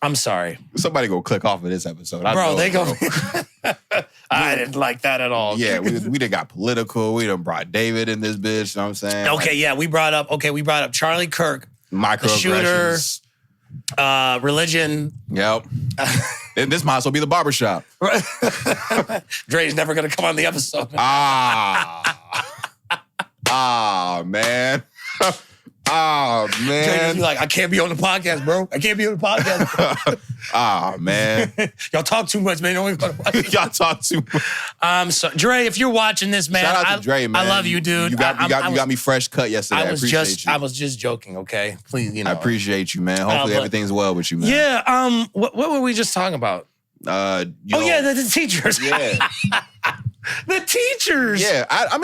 I'm sorry. Somebody go click off of this episode. They go. I didn't like that at all. Yeah, we done got political. We done brought David in this bitch. You know what I'm saying? Okay, yeah, we brought up Charlie Kirk, the shooter, religion. Yep. And this might as well be the barbershop. Dre's never gonna come on the episode. Man. Oh, man. Dre just be like, I can't be on the podcast, bro. I can't be on the podcast. Ah, man. Y'all talk too much, man. Don't even go to the podcast. Y'all talk too much. So, Dre, if you're watching this, man, Shout out to Dre, man. I love you, dude. You got me fresh cut yesterday. I appreciate you. I was just joking, okay? Please, I appreciate you, man. Hopefully everything's well with you, man. Yeah. What were we just talking about? The teachers. Yeah. The teachers. Yeah, I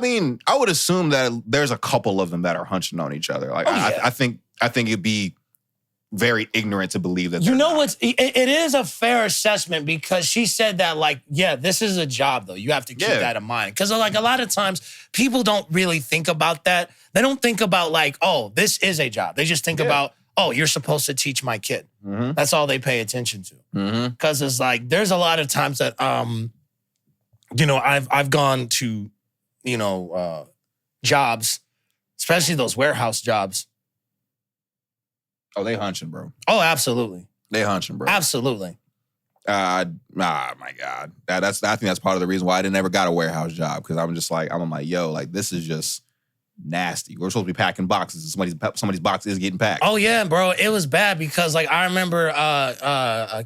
mean, I would assume that there's a couple of them that are hunching on each other. Like, I think it'd be very ignorant to believe that. It is a fair assessment because she said that, like, yeah, this is a job though. You have to keep that in mind because, like, a lot of times people don't really think about that. They don't think about like, oh, this is a job. They just think about, oh, you're supposed to teach my kid. Mm-hmm. That's all they pay attention to. Because it's like there's a lot of times that I've gone to, jobs, especially those warehouse jobs. Oh, they hunching, bro. Oh, absolutely. They hunching, bro. Absolutely. My God. I think that's part of the reason why I didn't ever got a warehouse job because I'm like, yo, like this is just nasty. We're supposed to be packing boxes. Somebody's box is getting packed. Oh yeah, bro. It was bad because like I remember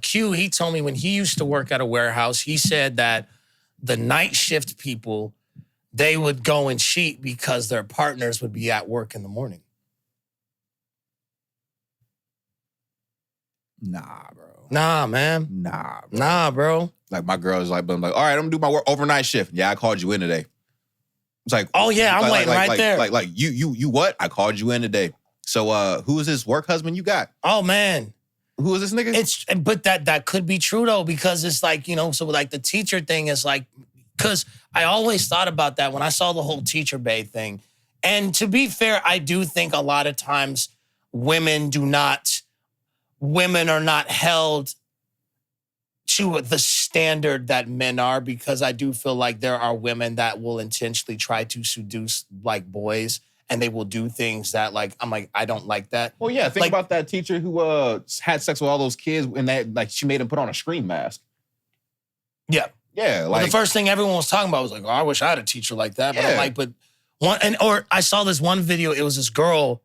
Q, he told me when he used to work at a warehouse, he said that the night shift people, they would go and cheat because their partners would be at work in the morning. Nah, bro. Nah, man. Nah, bro. Nah, bro. Like my girl's like, I'm like, all right, I'm gonna do my work overnight shift. Yeah, I called you in today. It's like, oh yeah, I'm waiting right there. Like you what? I called you in today. So who is this work husband you got? Oh man. Who is this nigga? But that could be true though, because it's like, so like the teacher thing is like, because I always thought about that when I saw the whole teacher bae thing. And to be fair, I do think a lot of times women are not held to the standard that men are, because I do feel like there are women that will intentionally try to seduce like boys, and they will do things that like, I'm like, I don't like that. Well, yeah, think about that teacher who had sex with all those kids and that like she made him put on a scream mask. Yeah. Yeah. Like the first thing everyone was talking about was like, oh, I wish I had a teacher like that. But I'm like, or I saw this one video, it was this girl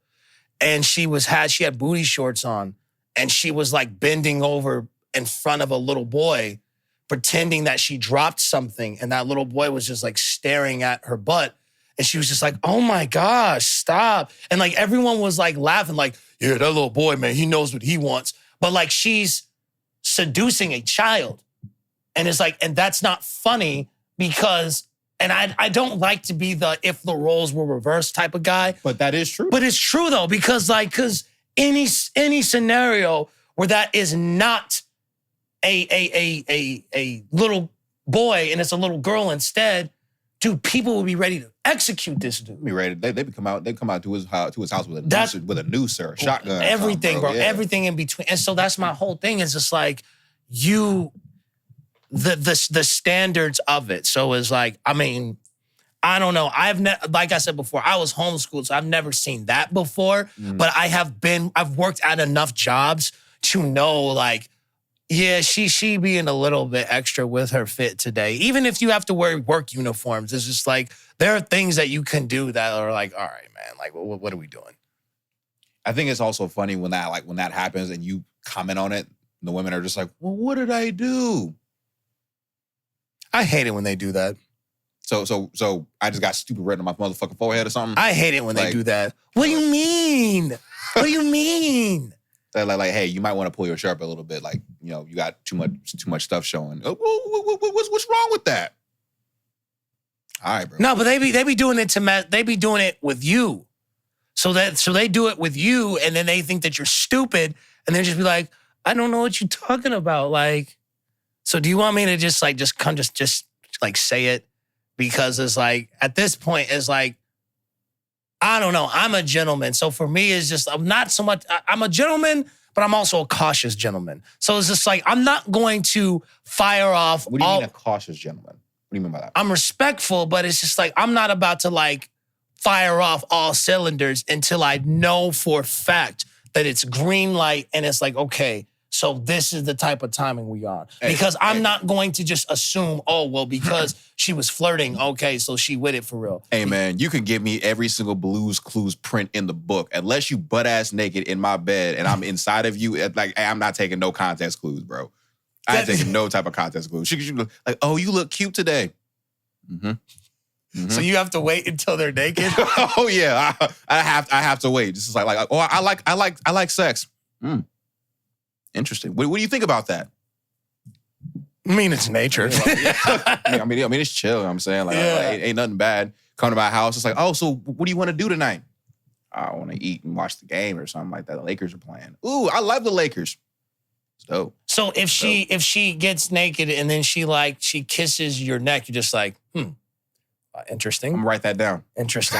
and she had booty shorts on and she was like bending over in front of a little boy, pretending that she dropped something. And that little boy was just like staring at her butt. And she was just like, oh my gosh, stop. And like everyone was like laughing, like, yeah, that little boy, man, he knows what he wants. But like she's seducing a child. And it's like, and that's not funny because, and I don't like to be the if the roles were reversed type of guy. But that is true. But it's true though, because any scenario where that is not a little boy and it's a little girl instead, dude, people will be ready to execute this dude. Be ready. They come out to his house with a noose or a shotgun. Everything, bro. Yeah. Everything in between. And so that's my whole thing. Is just like the standards of it. So it's like, I mean, I don't know. Like I said before, I was homeschooled, so I've never seen that before. But I've worked at enough jobs to know, like, yeah, she being a little bit extra with her fit today. Even if you have to wear work uniforms, it's just like, there are things that you can do that are like, all right, man, like, what are we doing? I think it's also funny when that happens and you comment on it, and the women are just like, well, what did I do? I hate it when they do that. So I just got stupid written on my motherfucking forehead or something? I hate it when they do that. What do you mean? What do you mean? Like, hey, you might want to pull your shirt up a little bit. Like, you got too much stuff showing. What's wrong with that? All right, bro. No, but they be doing it they be doing it with you. So they do it with you, and then they think that you're stupid, and they just be like, I don't know what you're talking about. Like, so do you want me to just say it? Because it's like, at this point, it's like, I don't know. I'm a gentleman. So for me, it's just, I'm not so much, I'm a gentleman, but I'm also a cautious gentleman. So it's just like, I'm not going to fire off. What do you mean a cautious gentleman? What do you mean by that? I'm respectful, but it's just like, I'm not about to like fire off all cylinders until I know for a fact that it's green light and it's like, okay, So this is the type of timing we on. Because I'm not going to just assume, oh, well, because she was flirting, okay, so she with it for real. Hey, man, you can give me every single Blue's Clues print in the book. Unless you butt-ass naked in my bed and I'm inside of you, like, I'm not taking no context clues, bro. I ain't taking no type of context clues. She look like, oh, you look cute today. So you have to wait until they're naked? Oh, yeah, I have to wait. This is like, oh, I like sex. Interesting. What do you think about that? I mean, it's nature. I mean, it's chill. You know what I'm saying, like, ain't nothing bad. Come to my house. It's like, oh, so what do you want to do tonight? I want to eat and watch the game or something like that. The Lakers are playing. Ooh, I love the Lakers. It's dope. So if she gets naked and then she kisses your neck, you're just like, interesting. I'm gonna write that down. Interesting.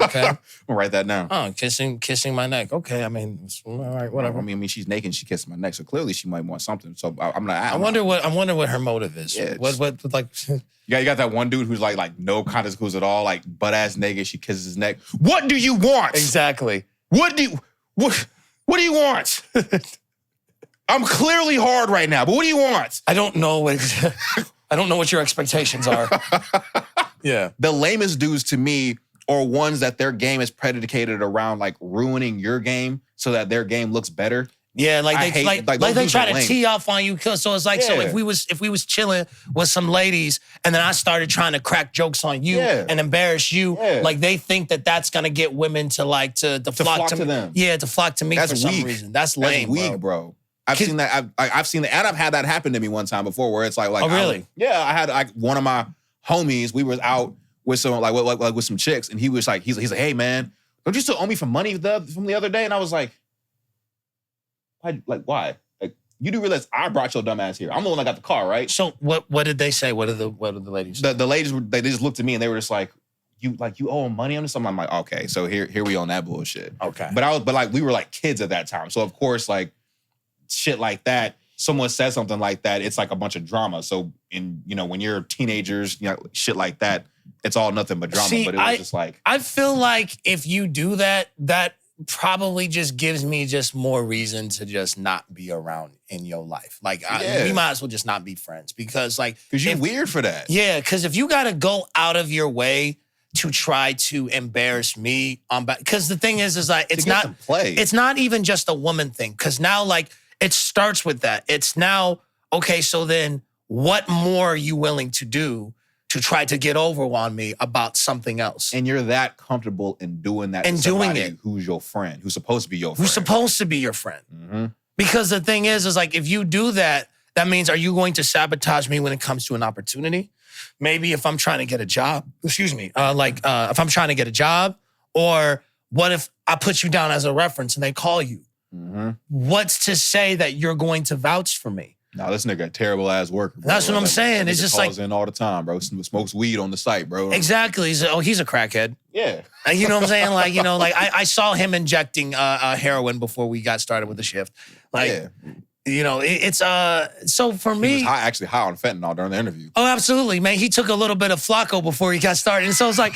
Okay. I'm gonna write that down. Oh, kissing my neck. Okay, I mean, all right, whatever. I mean, she's naked and she kissed my neck, so clearly she might want something. So I'm gonna ask. I wonder what her motive is. Yeah, what like? Yeah, you got that one dude who's like no context clues at all, like butt ass naked. She kisses his neck. What do you want? Exactly. What do you want? I'm clearly hard right now, but what do you want? I don't know what your expectations are. Yeah. The lamest dudes to me are ones that their game is predicated around like ruining your game so that their game looks better. Yeah, like they try to tee off on you. So it's like, so if we was chilling with some ladies and then I started trying to crack jokes on you and embarrass you, like they think that that's gonna get women to flock to them. Yeah, to flock to me for some reason. That's lame. That's weak, bro. I've seen that. I've seen that, and I've had that happen to me one time before, where it's like, oh really? I had like one of my homies. We was out with some with some chicks, and he was like, he's like, hey man, don't you still owe me for money from the other day? And I was like, why? Like, you do realize I brought your dumb ass here. I'm the one that got the car, right? So what did they say? What did the ladies say? The ladies they just looked at me and they were just like, you owe them money on this? I'm like, okay, so here we on that bullshit. Okay. But we were like kids at that time, so of course like shit like that. Someone says something like that, it's like a bunch of drama. So when you're teenagers, shit like that, it's all nothing but drama. But it was just like, I feel like if you do that, that probably just gives me just more reason to just not be around in your life. Like we might as well just not be friends because you're weird for that. Yeah, because if you got to go out of your way to try to embarrass me because the thing is like it's not even just a woman thing. Because now it starts with that. It's now, okay, so then what more are you willing to do to try to get over on me about something else? And you're that comfortable in doing that and doing it. Who's your friend, who's supposed to be your friend. Who's supposed to be your friend. Mm-hmm. Because the thing is like, if you do that, that means, are you going to sabotage me when it comes to an opportunity? Maybe if I'm trying to get a job, if I'm trying to get a job, or what if I put you down as a reference and they call you? Mm-hmm. What's to say that you're going to vouch for me? No, this nigga a terrible ass worker. Bro. That's what I'm saying. It's just calls in all the time, bro. Smokes weed on the site, bro. Exactly. He's a crackhead. Yeah. You know what I'm saying? I saw him injecting heroin before we got started with the shift. It's so for me. He was actually high on fentanyl during the interview. Oh, absolutely, man. He took a little bit of Flacco before he got started. And so it's like,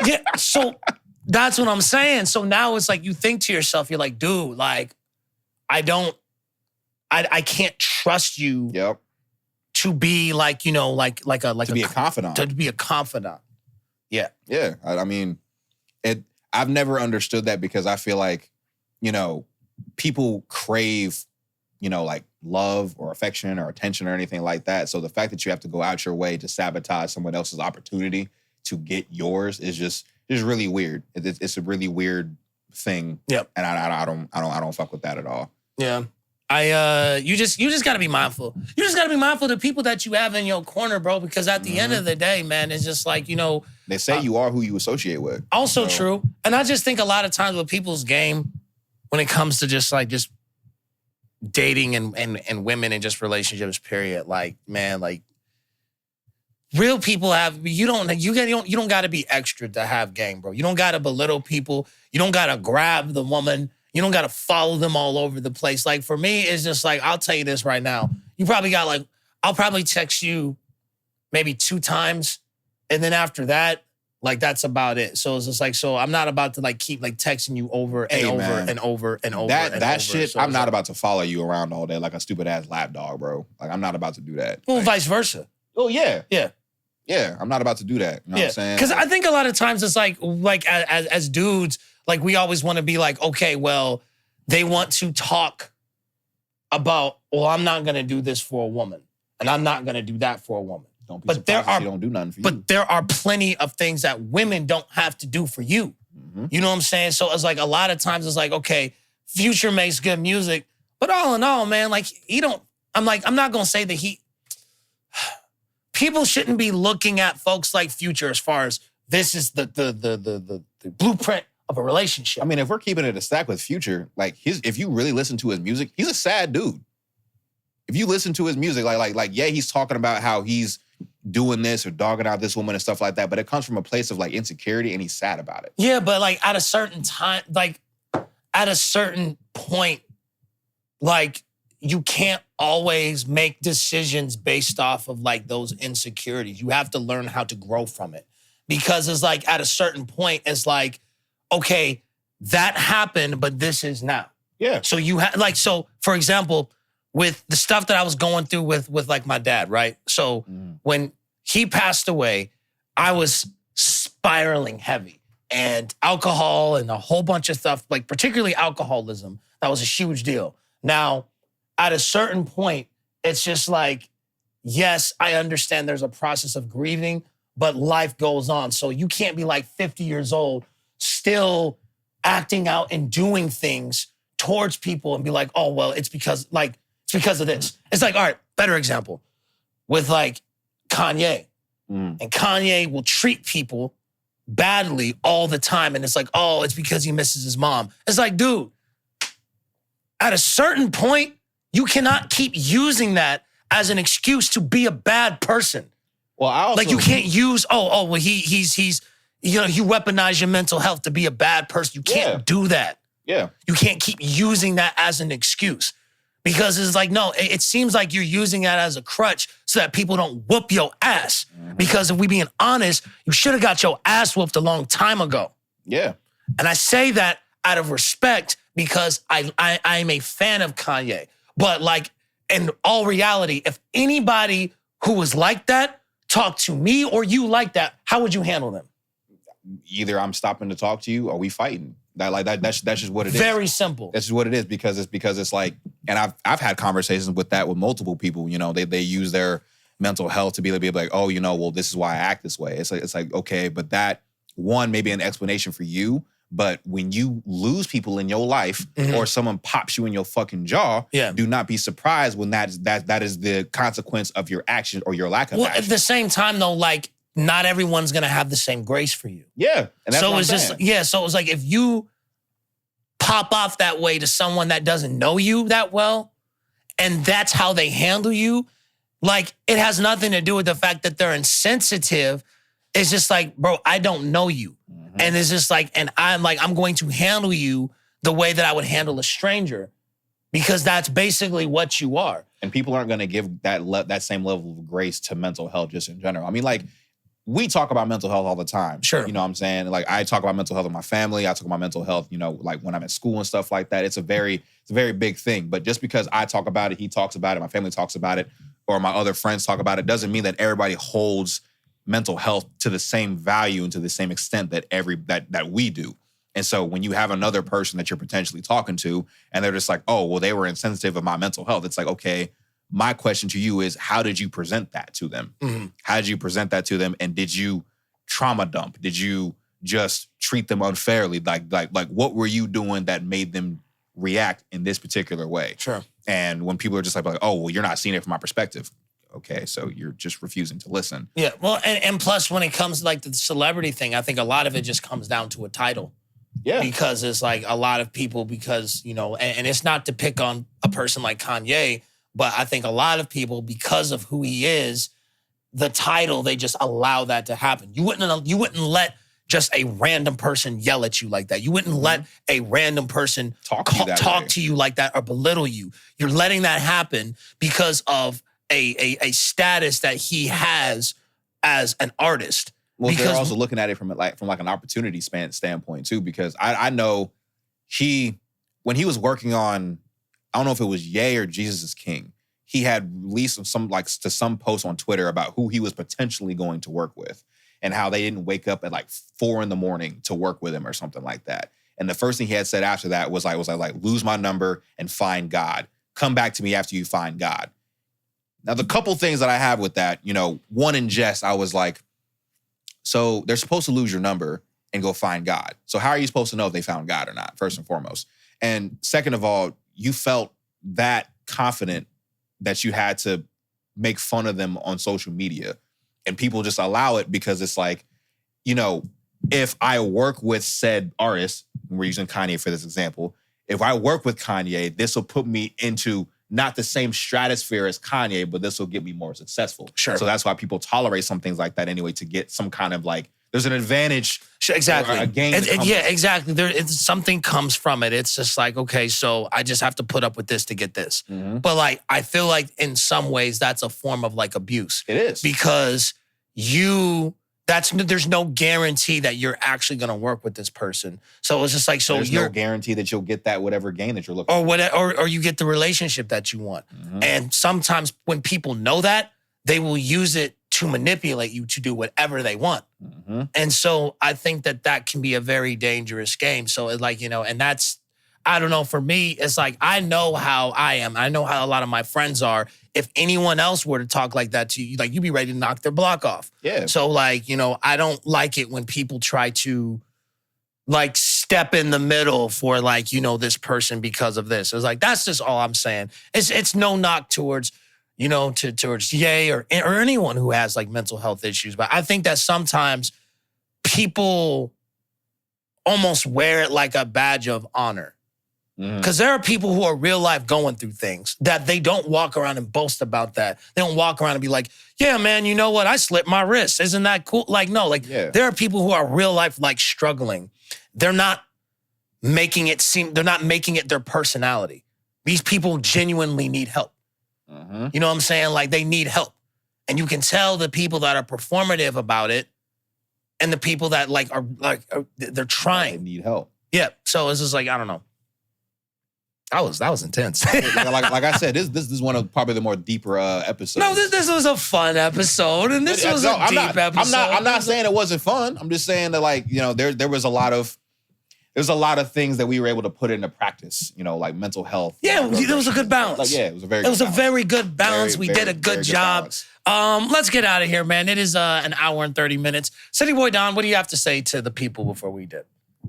yeah, so that's what I'm saying. So now it's like you think to yourself, you're like, dude, like, I can't trust you to be like, to be a confidant. To be a confidant. Yeah. Yeah. I mean, I've never understood that because I feel like, people crave, like love or affection or attention or anything like that. So the fact that you have to go out your way to sabotage someone else's opportunity to get yours is just really weird. It's a really weird thing. Yep. And I don't fuck with that at all. Yeah. You just gotta be mindful. You just gotta be mindful of the people that you have in your corner, bro, because at the end of the day, man, it's just like, they say you are who you associate with. Also true. And I just think a lot of times with people's game, when it comes to just dating and women and just relationships, period, real people you don't gotta be extra to have game, bro. You don't gotta belittle people. You don't gotta grab the woman. You don't got to follow them all over the place. Like, for me, it's just like, I'll tell you this right now. You probably got I'll probably text you maybe 2 times. And then after that, Like that's about it. So it's just like, so I'm not about to like keep like texting you over and over and over and over. That shit, so I'm not about to follow you around all day like a stupid ass lapdog, bro. Like I'm not about to do that. Well, like, vice versa. Oh yeah. Yeah. Yeah, I'm not about to do that. You know what I'm saying? Because I think a lot of times it's like as dudes, like we always want to be like, okay, well, they want to talk about, well, I'm not gonna do this for a woman, and I'm not gonna do that for a woman. Don't be surprised if she don't do nothing for you. But there are plenty of things that women don't have to do for you. Mm-hmm. You know what I'm saying? So it's like a lot of times it's like, okay, Future makes good music, but all in all, man, like I'm not gonna say that people shouldn't be looking at folks like Future as far as this is the blueprint of a relationship. I mean, if we're keeping it a stack with Future, like if you really listen to his music, he's a sad dude. If you listen to his music, like yeah, he's talking about how he's doing this or dogging out this woman and stuff like that, but it comes from a place of like insecurity and he's sad about it. Yeah, but like at a certain time, like at a certain point, like you can't always make decisions based off of like those insecurities. You have to learn how to grow from it. Because it's like at a certain point, it's like, okay, that happened, but this is now. Yeah. So you have like, so for example, with the stuff that I was going through with like my dad, right? So when he passed away, I was spiraling heavy and alcohol and a whole bunch of stuff, like particularly alcoholism, that was a huge deal. Now, at a certain point, it's just like, yes, I understand there's a process of grieving, but life goes on. So you can't be like 50 years old, still acting out and doing things towards people and be like, oh, well, it's because of this. It's like, all right, better example with like Kanye. And Kanye will treat people badly all the time. And it's like, oh, it's because he misses his mom. It's like, dude, at a certain point, you cannot keep using that as an excuse to be a bad person. Well, I also, like you can't use, well, he's you know, you weaponize your mental health to be a bad person. You can't do that. Yeah. You can't keep using that as an excuse. Because it's like, no, it seems like you're using that as a crutch so that people don't whoop your ass. Because if we being honest, you should have got your ass whooped a long time ago. Yeah. And I say that out of respect because I'm a fan of Kanye. But like, in all reality, if anybody who was like that talked to me or you like that, how would you handle them? Either I'm stopping to talk to you or we fighting. That's just what it is. Very simple. That's just what it is because it's like, and I've had conversations with that with multiple people. You know, they use their mental health to be like, oh, you know, well, this is why I act this way. It's like okay, but that one may be an explanation for you. But when you lose people in your life or someone pops you in your fucking jaw, do not be surprised when that is the consequence of your action or your lack of action. At the same time, though, like not everyone's gonna have the same grace for you. Yeah, and that's so what it's I'm just saying. So it's like if you pop off that way to someone that doesn't know you that well, and that's how they handle you, like it has nothing to do with the fact that they're insensitive. It's just like, bro, I don't know you. And it's just like, and I'm going to handle you the way that I would handle a stranger because that's basically what you are. And people aren't going to give that same level of grace to mental health just in general. I mean, like, we talk about mental health all the time. Sure. You know what I'm saying? Like, I talk about mental health with my family. I talk about mental health, you know, like when I'm at school and stuff like that. It's a very big thing. But just because I talk about it, he talks about it, my family talks about it, or my other friends talk about it, doesn't mean that everybody holds mental health to the same value and to the same extent that that we do. And so when you have another person that you're potentially talking to and they're just like, oh, well, they were insensitive of my mental health. It's like, okay, my question to you is, how did you present that to them? How did you present that to them? And did you trauma dump? Did you just treat them unfairly? Like what were you doing that made them react in this particular way? Sure. And when people are just like, oh, well, you're not seeing it from my perspective. Okay, so you're just refusing to listen. Yeah, well, and plus when it comes to like the celebrity thing, I think a lot of it just comes down to a title. Yeah. Because it's like a lot of people, because, you know, and it's not to pick on a person like Kanye, but I think a lot of people, because of who he is, the title, they just allow that to happen. You wouldn't let just a random person yell at you like that. You wouldn't let a random person talk to you like that or belittle you. You're letting that happen because of a status that he has as an artist. Well, they're also looking at it from an opportunity standpoint too, because I know when he was working on, I don't know if it was Ye or Jesus is King, he had released some post on Twitter about who he was potentially going to work with and how they didn't wake up at like 4 a.m. to work with him or something like that. And the first thing he had said after that was lose my number and find God. Come back to me after you find God. Now, the couple things that I have with that, one in jest, I was like, so they're supposed to lose your number and go find God. So how are you supposed to know if they found God or not, first and foremost? And second of all, you felt that confident that you had to make fun of them on social media. And people just allow it because it's like, if I work with said artist, we're using Kanye for this example, if I work with Kanye, this will put me into not the same stratosphere as Kanye, but this will get me more successful. Sure. So that's why people tolerate some things like that anyway, to get some kind of there's an advantage. Sure, exactly. A gain. Yeah, exactly. Something comes from it. It's just like, okay, so I just have to put up with this to get this. Mm-hmm. But I feel like in some ways that's a form of abuse. It is. Because there's no guarantee that you're actually going to work with this person. So it's just there's no guarantee that you'll get that whatever gain that you're looking for. Or you get the relationship that you want. Mm-hmm. And sometimes when people know that, they will use it to manipulate you to do whatever they want. Mm-hmm. And so I think that can be a very dangerous game. So and that's, I don't know, for me, it's I know how I am. I know how a lot of my friends are. If anyone else were to talk like that to you, you'd be ready to knock their block off. Yeah. So I don't like it when people try to step in the middle for this person because of this. It's that's just all I'm saying. It's no knock towards, towards Ye or anyone who has mental health issues. But I think that sometimes people almost wear it like a badge of honor. Because there are people who are real life going through things that they don't walk around and boast about that. They don't walk around and be like, yeah, man, you know what? I slipped my wrist. Isn't that cool? No, there are people who are real life struggling. They're not making it their personality. These people genuinely need help. Mm-hmm. You know what I'm saying? They need help. And you can tell the people that are performative about it and the people that they're trying. They need help. Yeah. So it's just I don't know. That was intense. like I said, this is one of probably the more deeper episodes. No, this was a fun episode, and this was a deep episode. I'm not saying it wasn't fun. I'm just saying that there was a lot of things that we were able to put into practice. Mental health. Yeah, it was a good balance. It was a very good balance. We did a good job. Let's get out of here, man. It is an hour and 30 minutes. Cityy'Boi Don, what do you have to say to the people before we did?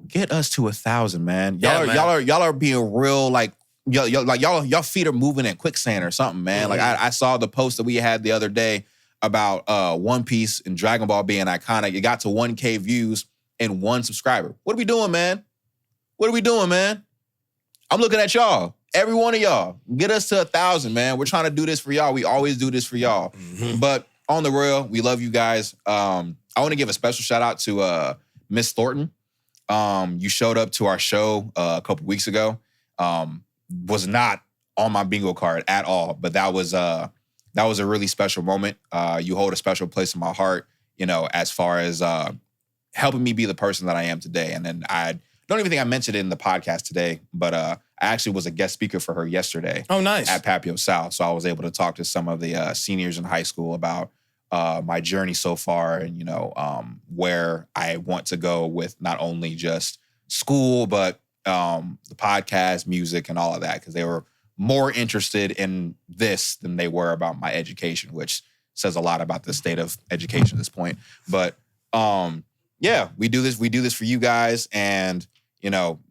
Get us to 1,000, man. Man. Y'all are being real y'all feet are moving in quicksand or something, man. Mm-hmm. I saw the post that we had the other day about One Piece and Dragon Ball being iconic. It got to 1K views and 1 subscriber. What are we doing, man? I'm looking at y'all. Every one of y'all. Get us to 1,000, man. We're trying to do this for y'all. We always do this for y'all. Mm-hmm. But on the real, we love you guys. I want to give a special shout out to Miss Thornton. You showed up to our show a couple weeks ago. Was not on my bingo card at all, but that was a really special moment. You hold a special place in my heart, as far as helping me be the person that I am today. And then I don't even think I mentioned it in the podcast today, but I actually was a guest speaker for her yesterday. Oh, nice. At Papio South. So I was able to talk to some of the seniors in high school about my journey so far and, where I want to go with not only just school, but the podcast, music, and all of that, because they were more interested in this than they were about my education, which says a lot about the state of education at this point. But yeah, we do this for you guys, and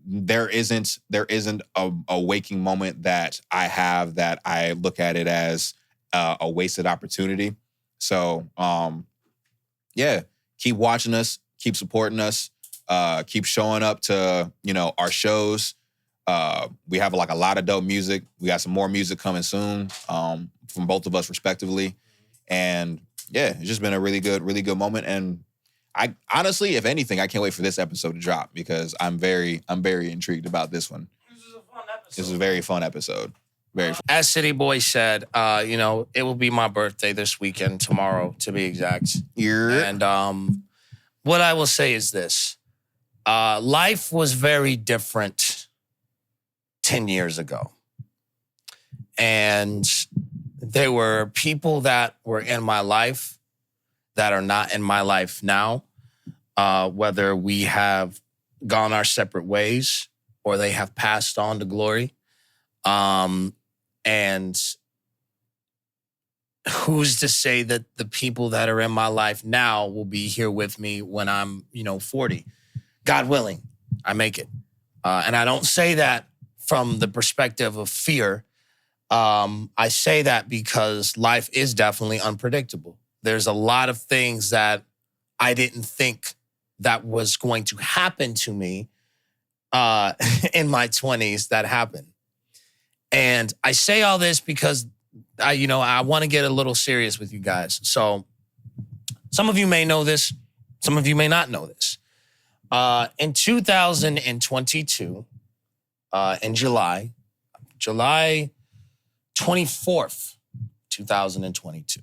there isn't a waking moment that I have that I look at it as a wasted opportunity. So yeah, keep watching us, keep supporting us. Keep showing up to, our shows. We have a lot of dope music. We got some more music coming soon from both of us respectively. And yeah, it's just been a really good moment. And I honestly, if anything, I can't wait for this episode to drop because I'm very intrigued about this one. This is a fun episode. This is a very fun episode. Very fun. As Cityy'Boi said, it will be my birthday this weekend, tomorrow to be exact. Yeah. And what I will say is this. Life was very different 10 years ago. And there were people that were in my life that are not in my life now, whether we have gone our separate ways or they have passed on to glory. And who's to say that the people that are in my life now will be here with me when I'm, 40? God willing, I make it. And I don't say that from the perspective of fear. I say that because life is definitely unpredictable. There's a lot of things that I didn't think that was going to happen to me in my 20s that happened. And I say all this because I want to get a little serious with you guys. So some of you may know this. Some of you may not know this. In 2022, in July 24th, 2022,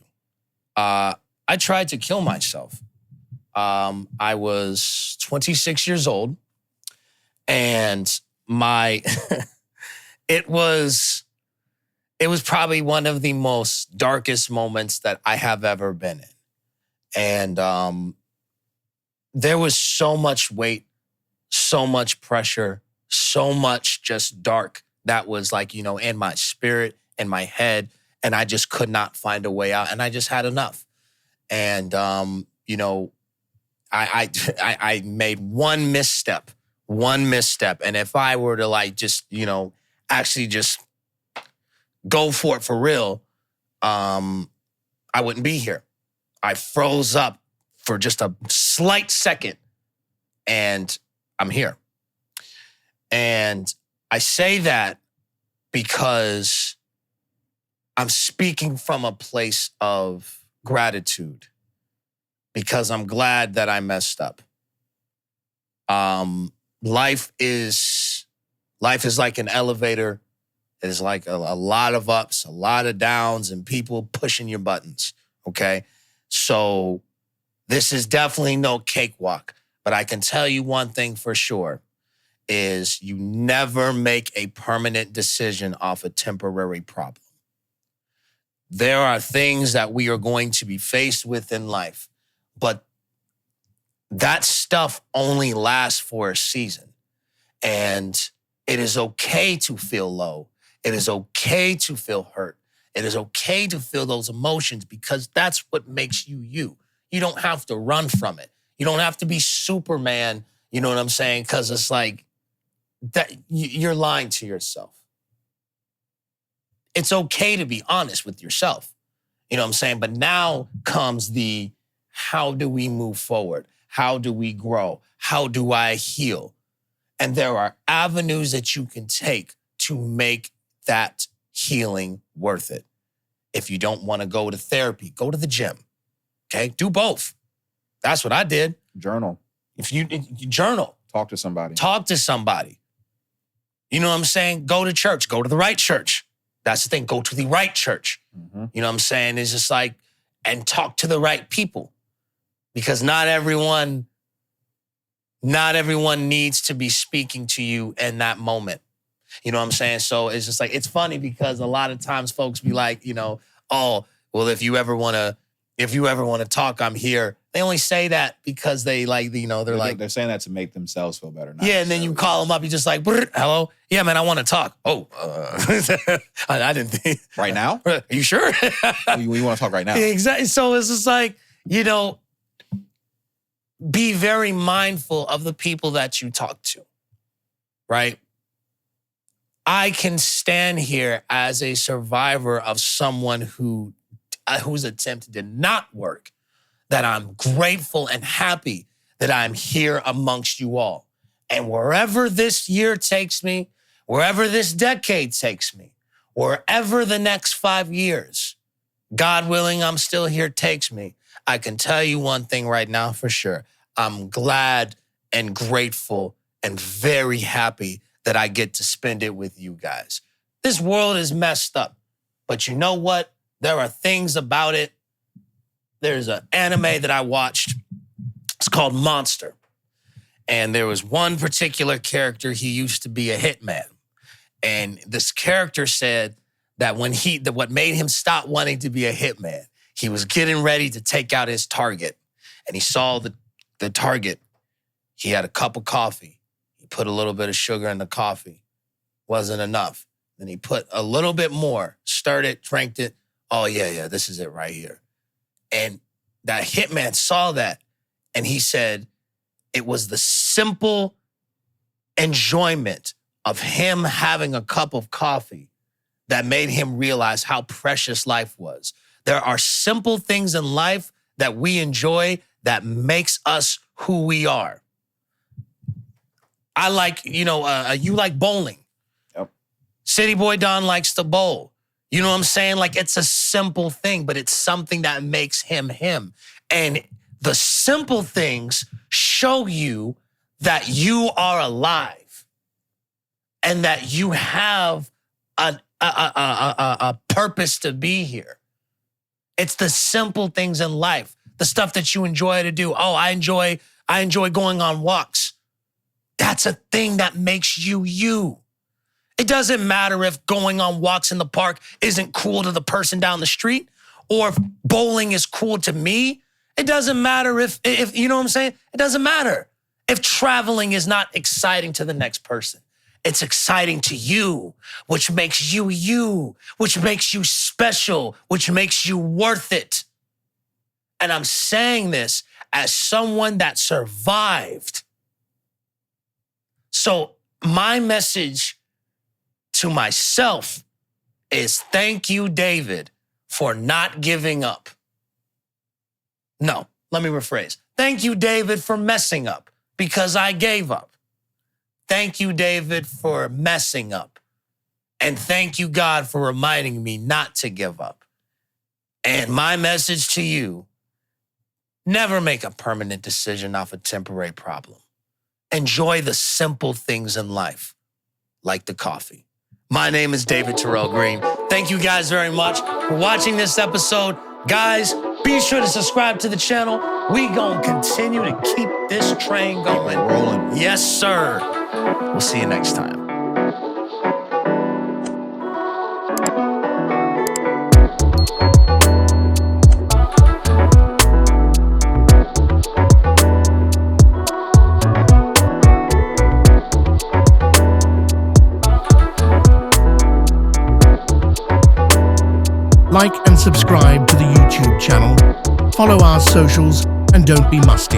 I tried to kill myself. I was 26 years old, and it was probably one of the most darkest moments that I have ever been in. And there was so much weight, so much pressure, so much just dark that was in my spirit, in my head, and I just could not find a way out, and I just had enough. And I made one misstep, and if I were to actually just go for it for real, I wouldn't be here. I froze up for just a slight second, and I'm here. And I say that because I'm speaking from a place of gratitude, because I'm glad that I messed up. Life is like an elevator. It is like a lot of ups, a lot of downs, and people pushing your buttons, okay? So this is definitely no cakewalk, but I can tell you one thing for sure, is you never make a permanent decision off a temporary problem. There are things that we are going to be faced with in life, but that stuff only lasts for a season. And it is okay to feel low. It is okay to feel hurt. It is okay to feel those emotions, because that's what makes you you. You don't have to run from it. You don't have to be Superman, you know what I'm saying? Because it's like that you're lying to yourself. It's okay to be honest with yourself. You know what I'm saying? But now comes the, how do we move forward? How do we grow? How do I heal? And there are avenues that you can take to make that healing worth it. If you don't want to go to therapy, go to the gym. Okay? Do both. That's what I did. Journal. If you journal. Talk to somebody. Talk to somebody. You know what I'm saying? Go to church. Go to the right church. That's the thing. Go to the right church. Mm-hmm. You know what I'm saying? It's just like, and talk to the right people. Because not everyone needs to be speaking to you in that moment. You know what I'm saying? So it's just like, it's funny because a lot of times folks be like, oh, well, if you ever want to talk, I'm here. They only say that because they they're saying that to make themselves feel better. Yeah, and then you call them up, you're just like, hello? Yeah, man, I want to talk. Oh, I didn't think. Right now? Are you sure? We want to talk right now. Exactly. So it's just like, be very mindful of the people that you talk to, right? I can stand here as a survivor of someone whose attempt did not work, that I'm grateful and happy that I'm here amongst you all. And wherever this year takes me, wherever this decade takes me, wherever the next 5 years, God willing, I'm still here, takes me, I can tell you one thing right now for sure. I'm glad and grateful and very happy that I get to spend it with you guys. This world is messed up, but you know what? There are things about it. There's an anime that I watched. It's called Monster. And there was one particular character, he used to be a hitman. And this character said that what made him stop wanting to be a hitman, he was getting ready to take out his target. And he saw the target. He had a cup of coffee. He put a little bit of sugar in the coffee. Wasn't enough. Then he put a little bit more, stirred it, drank it. Oh, yeah, this is it right here. And that hitman saw that, and he said it was the simple enjoyment of him having a cup of coffee that made him realize how precious life was. There are simple things in life that we enjoy that makes us who we are. I like, you like bowling. Yep. Cityy'Boi Don likes to bowl. You know what I'm saying? Like, it's a simple thing, but it's something that makes him him. And the simple things show you that you are alive and that you have a purpose to be here. It's the simple things in life, the stuff that you enjoy to do. Oh, I enjoy going on walks. That's a thing that makes you you. It doesn't matter if going on walks in the park isn't cool to the person down the street, or if bowling is cool to me. It doesn't matter if you know what I'm saying? It doesn't matter if traveling is not exciting to the next person. It's exciting to you, which makes you you, which makes you special, which makes you worth it. And I'm saying this as someone that survived. So my message to myself is thank you, David, for not giving up. No, let me rephrase. Thank you, David, for messing up because I gave up. Thank you, David, for messing up. And thank you, God, for reminding me not to give up. And my message to you, never make a permanent decision off a temporary problem. Enjoy the simple things in life, like the coffee. My name is David Terrell Green. Thank you guys very much for watching this episode. Guys, be sure to subscribe to the channel. We gonna continue to keep this train going. Rolling. Yes, sir. We'll see you next time. Like and subscribe to the YouTube channel. Follow our socials and don't be musty.